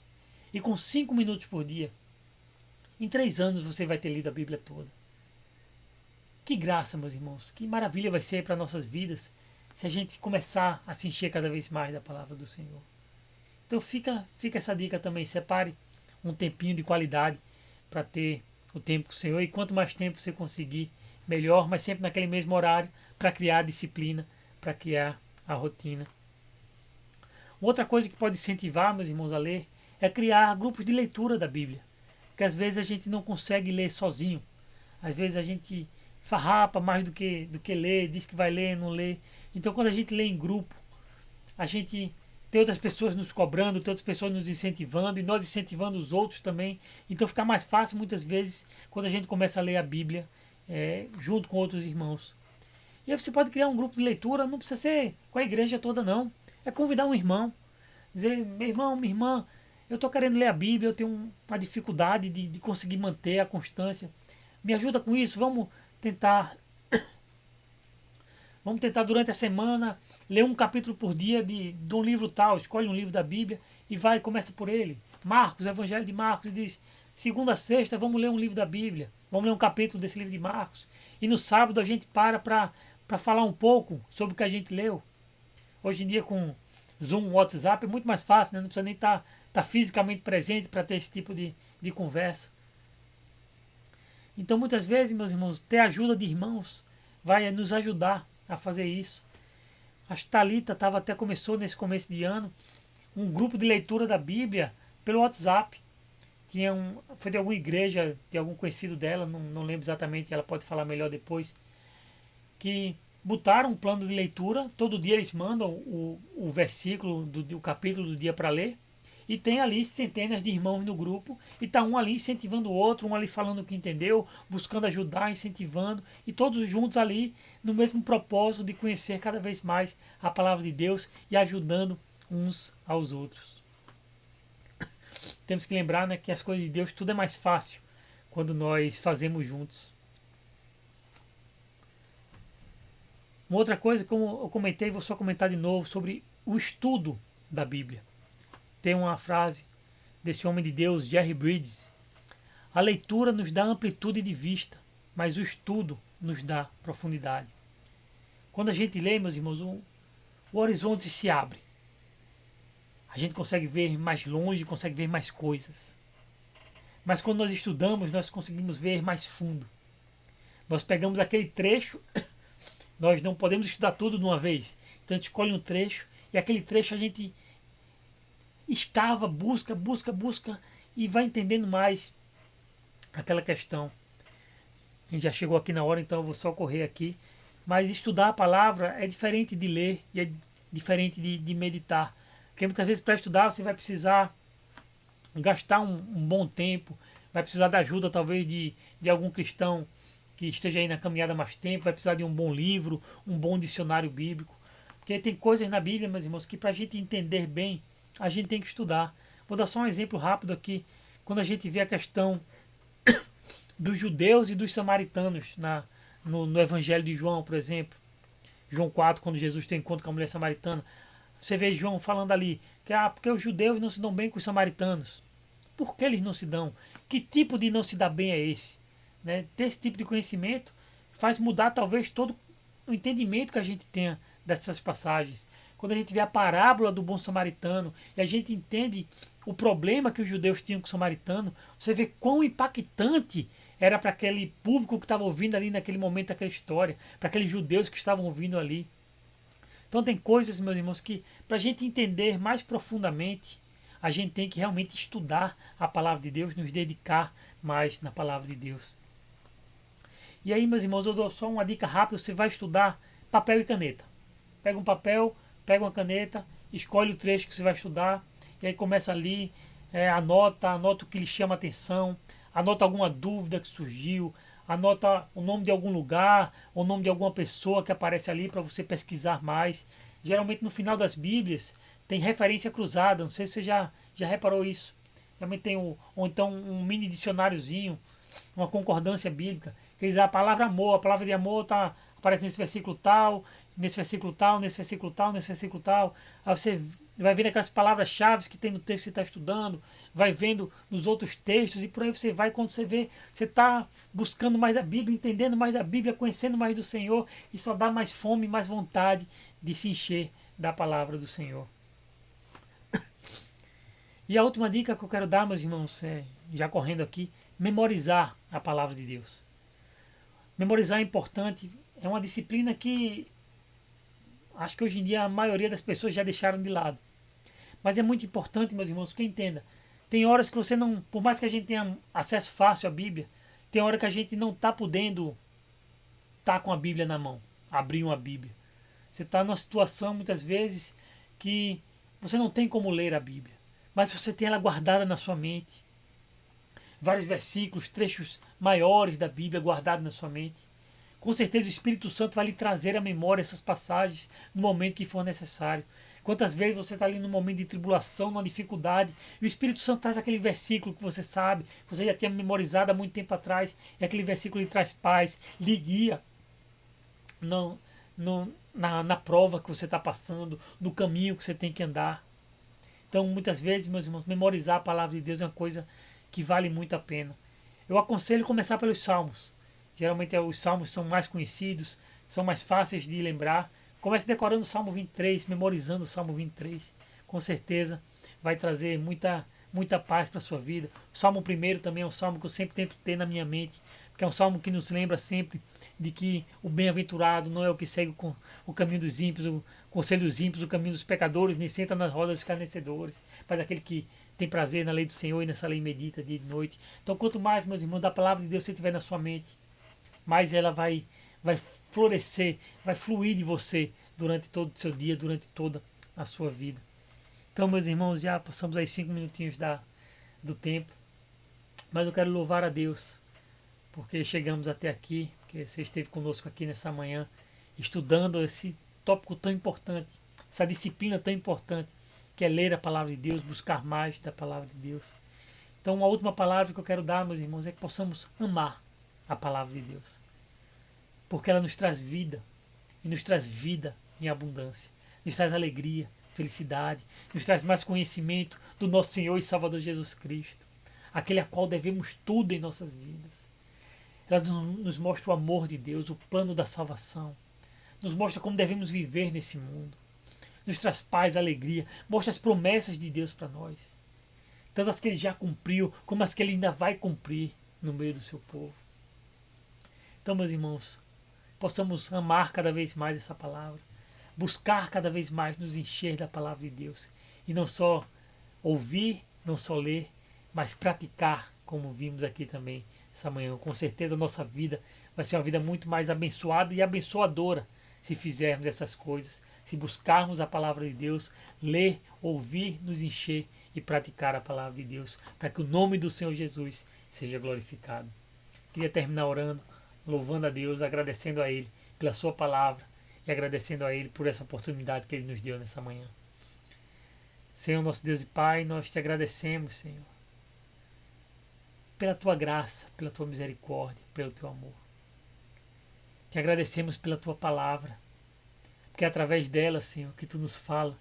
E com 5 minutos por dia, em 3 anos você vai ter lido a Bíblia toda. Que graça, meus irmãos, que maravilha vai ser para nossas vidas se a gente começar a se encher cada vez mais da palavra do Senhor. Então fica essa dica também, separe um tempinho de qualidade para ter o tempo com o Senhor, e quanto mais tempo você conseguir, melhor, mas sempre naquele mesmo horário, para criar a disciplina, para criar a rotina. Outra coisa que pode incentivar, meus irmãos, a ler, é criar grupos de leitura da Bíblia, porque às vezes a gente não consegue ler sozinho, às vezes a gente farrapa mais do que lê, diz que vai ler, não lê. Então quando a gente lê em grupo, a gente tem outras pessoas nos cobrando, tem outras pessoas nos incentivando, e nós incentivando os outros também. Então fica mais fácil muitas vezes quando a gente começa a ler a Bíblia junto com outros irmãos. E aí você pode criar um grupo de leitura, não precisa ser com a igreja toda não. É convidar um irmão, dizer, meu irmão, minha irmã, eu estou querendo ler a Bíblia, eu tenho uma dificuldade de conseguir manter a constância. Me ajuda com isso, tentar vamos tentar durante a semana ler um capítulo por dia de um livro tal, escolhe um livro da Bíblia e vai, começa por ele. Marcos, o Evangelho de Marcos, e diz, segunda a sexta vamos ler um livro da Bíblia, vamos ler um capítulo desse livro de Marcos. E no sábado a gente para falar um pouco sobre o que a gente leu. Hoje em dia com Zoom, WhatsApp é muito mais fácil, né? Não precisa nem estar fisicamente presente para ter esse tipo de conversa. Então muitas vezes, meus irmãos, ter ajuda de irmãos vai nos ajudar a fazer isso. A Thalita começou nesse começo de ano um grupo de leitura da Bíblia pelo WhatsApp. Foi de alguma igreja, de algum conhecido dela, não lembro exatamente, ela pode falar melhor depois, que botaram um plano de leitura, todo dia eles mandam o versículo, o capítulo do dia para ler, e tem ali centenas de irmãos no grupo, e está um ali incentivando o outro, um ali falando o que entendeu, buscando ajudar, incentivando, e todos juntos ali no mesmo propósito de conhecer cada vez mais a palavra de Deus e ajudando uns aos outros. Temos que lembrar, né, que as coisas de Deus tudo é mais fácil quando nós fazemos juntos. Uma outra coisa, como eu comentei, vou só comentar de novo sobre o estudo da Bíblia. Tem uma frase desse homem de Deus, Jerry Bridges. A leitura nos dá amplitude de vista, mas o estudo nos dá profundidade. Quando a gente lê, meus irmãos, o horizonte se abre. A gente consegue ver mais longe, consegue ver mais coisas. Mas quando nós estudamos, nós conseguimos ver mais fundo. Nós pegamos aquele trecho, nós não podemos estudar tudo de uma vez. Então a gente escolhe um trecho e aquele trecho a gente escava, busca e vai entendendo mais aquela questão. A gente já chegou aqui na hora, então eu vou só correr aqui. Mas estudar a palavra é diferente de ler e é diferente de meditar. Porque muitas vezes para estudar você vai precisar gastar um bom tempo, vai precisar da ajuda talvez de algum cristão que esteja aí na caminhada há mais tempo, vai precisar de um bom livro, um bom dicionário bíblico. Porque tem coisas na Bíblia, meus irmãos, que para a gente entender bem, a gente tem que estudar. Vou dar só um exemplo rápido aqui. Quando a gente vê a questão dos judeus e dos samaritanos no Evangelho de João, por exemplo. João 4, quando Jesus tem encontro com a mulher samaritana. Você vê João falando ali que porque os judeus não se dão bem com os samaritanos. Por que eles não se dão? Que tipo de não se dá bem é esse? Né? Ter esse tipo de conhecimento faz mudar talvez todo o entendimento que a gente tenha dessas passagens. Quando a gente vê a parábola do bom samaritano e a gente entende o problema que os judeus tinham com o samaritano, você vê quão impactante era para aquele público que estava ouvindo ali naquele momento aquela história, para aqueles judeus que estavam ouvindo ali. Então tem coisas, meus irmãos, que para a gente entender mais profundamente, a gente tem que realmente estudar a palavra de Deus, nos dedicar mais na palavra de Deus. E aí, meus irmãos, eu dou só uma dica rápida, você vai estudar papel e caneta. Pega um papel, pega uma caneta, escolhe o trecho que você vai estudar, e aí começa ali, anota o que lhe chama a atenção, anota alguma dúvida que surgiu, anota o nome de algum lugar, o nome de alguma pessoa que aparece ali para você pesquisar mais. Geralmente no final das Bíblias tem referência cruzada, não sei se você já reparou isso. Geralmente tem ou então um mini dicionáriozinho, uma concordância bíblica, que diz a palavra amor, a palavra de amor aparece nesse versículo tal, nesse versículo tal, nesse versículo tal, nesse versículo tal. Aí você vai vendo aquelas palavras-chave que tem no texto que você está estudando, vai vendo nos outros textos, e por aí você vai, quando você vê, você está buscando mais da Bíblia, entendendo mais da Bíblia, conhecendo mais do Senhor, e só dá mais fome, mais vontade de se encher da palavra do Senhor. E a última dica que eu quero dar, meus irmãos, já correndo aqui, memorizar a palavra de Deus. Memorizar é importante, é uma disciplina que acho que hoje em dia a maioria das pessoas já deixaram de lado. Mas é muito importante, meus irmãos, que entenda. Tem horas que você não, por mais que a gente tenha acesso fácil à Bíblia, tem hora que a gente não está podendo estar com a Bíblia na mão, abrir uma Bíblia. Você está numa situação, muitas vezes, que você não tem como ler a Bíblia, mas você tem ela guardada na sua mente. Vários versículos, trechos maiores da Bíblia guardados na sua mente. Com certeza o Espírito Santo vai lhe trazer à memória essas passagens no momento que for necessário. Quantas vezes você está ali num momento de tribulação, numa dificuldade, e o Espírito Santo traz aquele versículo que você sabe, que você já tinha memorizado há muito tempo atrás, e aquele versículo lhe traz paz, lhe guia no, na prova que você está passando, no caminho que você tem que andar. Então, muitas vezes, meus irmãos, memorizar a palavra de Deus é uma coisa que vale muito a pena. Eu aconselho começar pelos Salmos. Geralmente os Salmos são mais conhecidos, são mais fáceis de lembrar. Comece decorando o Salmo 23, memorizando o Salmo 23. Com certeza vai trazer muita paz para a sua vida. O Salmo 1 também é um salmo que eu sempre tento ter na minha mente, porque é um salmo que nos lembra sempre de que o bem-aventurado não é o que segue o caminho dos ímpios, o conselho dos ímpios, o caminho dos pecadores, nem senta nas rodas dos escarnecedores, mas aquele que tem prazer na lei do Senhor e nessa lei medita dia e noite. Então, quanto mais, meus irmãos, da palavra de Deus você tiver na sua mente, mais ela vai florescer, vai fluir de você durante todo o seu dia, durante toda a sua vida. Então, meus irmãos, já passamos aí 5 minutinhos do tempo, mas eu quero louvar a Deus, porque chegamos até aqui, porque você esteve conosco aqui nessa manhã, estudando esse tópico tão importante, essa disciplina tão importante, que é ler a palavra de Deus, buscar mais da palavra de Deus. Então, uma última palavra que eu quero dar, meus irmãos, é que possamos amar a palavra de Deus, porque ela nos traz vida, e nos traz vida em abundância, nos traz alegria, felicidade, nos traz mais conhecimento do nosso Senhor e Salvador Jesus Cristo, aquele a qual devemos tudo em nossas vidas. Ela nos mostra o amor de Deus, o plano da salvação, nos mostra como devemos viver nesse mundo, nos traz paz, alegria, mostra as promessas de Deus para nós, tanto as que Ele já cumpriu, como as que Ele ainda vai cumprir no meio do seu povo. Então, meus irmãos, possamos amar cada vez mais essa palavra, buscar cada vez mais nos encher da palavra de Deus, e não só ouvir, não só ler, mas praticar, como vimos aqui também essa manhã. Com certeza a nossa vida vai ser uma vida muito mais abençoada e abençoadora se fizermos essas coisas, se buscarmos a palavra de Deus, ler, ouvir, nos encher e praticar a palavra de Deus, para que o nome do Senhor Jesus seja glorificado. Queria terminar orando, louvando a Deus, agradecendo a Ele pela sua palavra e agradecendo a Ele por essa oportunidade que Ele nos deu nessa manhã. Senhor, nosso Deus e Pai, nós te agradecemos, Senhor, pela tua graça, pela tua misericórdia, pelo teu amor. Te agradecemos pela tua palavra, porque é através dela, Senhor, que tu nos fala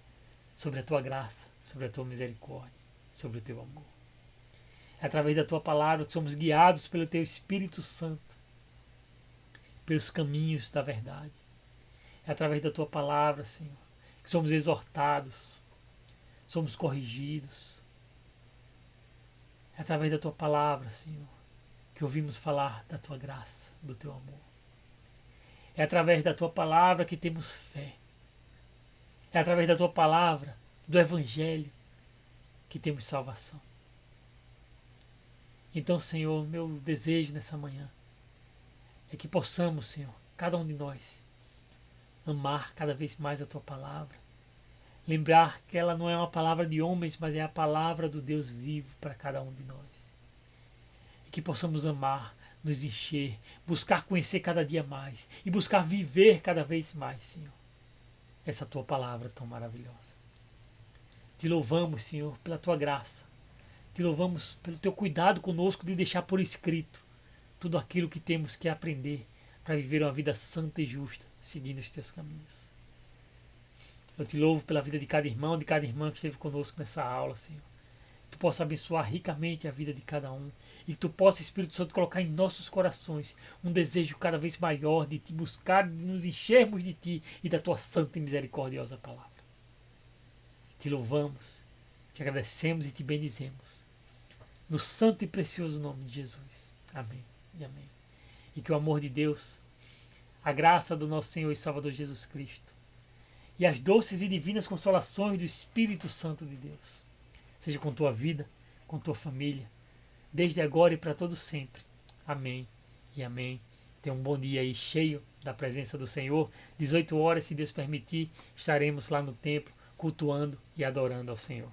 sobre a tua graça, sobre a tua misericórdia, sobre o teu amor. É através da tua palavra que somos guiados pelo teu Espírito Santo, pelos caminhos da verdade. É através da tua palavra, Senhor, que somos exortados, somos corrigidos. É através da tua palavra, Senhor, que ouvimos falar da tua graça, do teu amor. É através da tua palavra que temos fé. É através da tua palavra, do Evangelho, que temos salvação. Então, Senhor, meu desejo nessa manhã é que possamos, Senhor, cada um de nós, amar cada vez mais a tua palavra. Lembrar que ela não é uma palavra de homens, mas é a palavra do Deus vivo para cada um de nós. E que possamos amar, nos encher, buscar conhecer cada dia mais e buscar viver cada vez mais, Senhor, essa tua palavra tão maravilhosa. Te louvamos, Senhor, pela tua graça. Te louvamos pelo teu cuidado conosco de deixar por escrito tudo aquilo que temos que aprender para viver uma vida santa e justa, seguindo os teus caminhos. Eu te louvo pela vida de cada irmão, de cada irmã que esteve conosco nessa aula, Senhor. Que tu possa abençoar ricamente a vida de cada um e que tu possa, Espírito Santo, colocar em nossos corações um desejo cada vez maior de te buscar, de nos enchermos de ti e da tua santa e misericordiosa palavra. Te louvamos, te agradecemos e te bendizemos. No santo e precioso nome de Jesus. Amém e amém. E que o amor de Deus, a graça do nosso Senhor e Salvador Jesus Cristo e as doces e divinas consolações do Espírito Santo de Deus seja com tua vida, com tua família, desde agora e para todo sempre. Amém e amém. Tenha um bom dia aí cheio da presença do Senhor. 18 horas, se Deus permitir, estaremos lá no templo cultuando e adorando ao Senhor.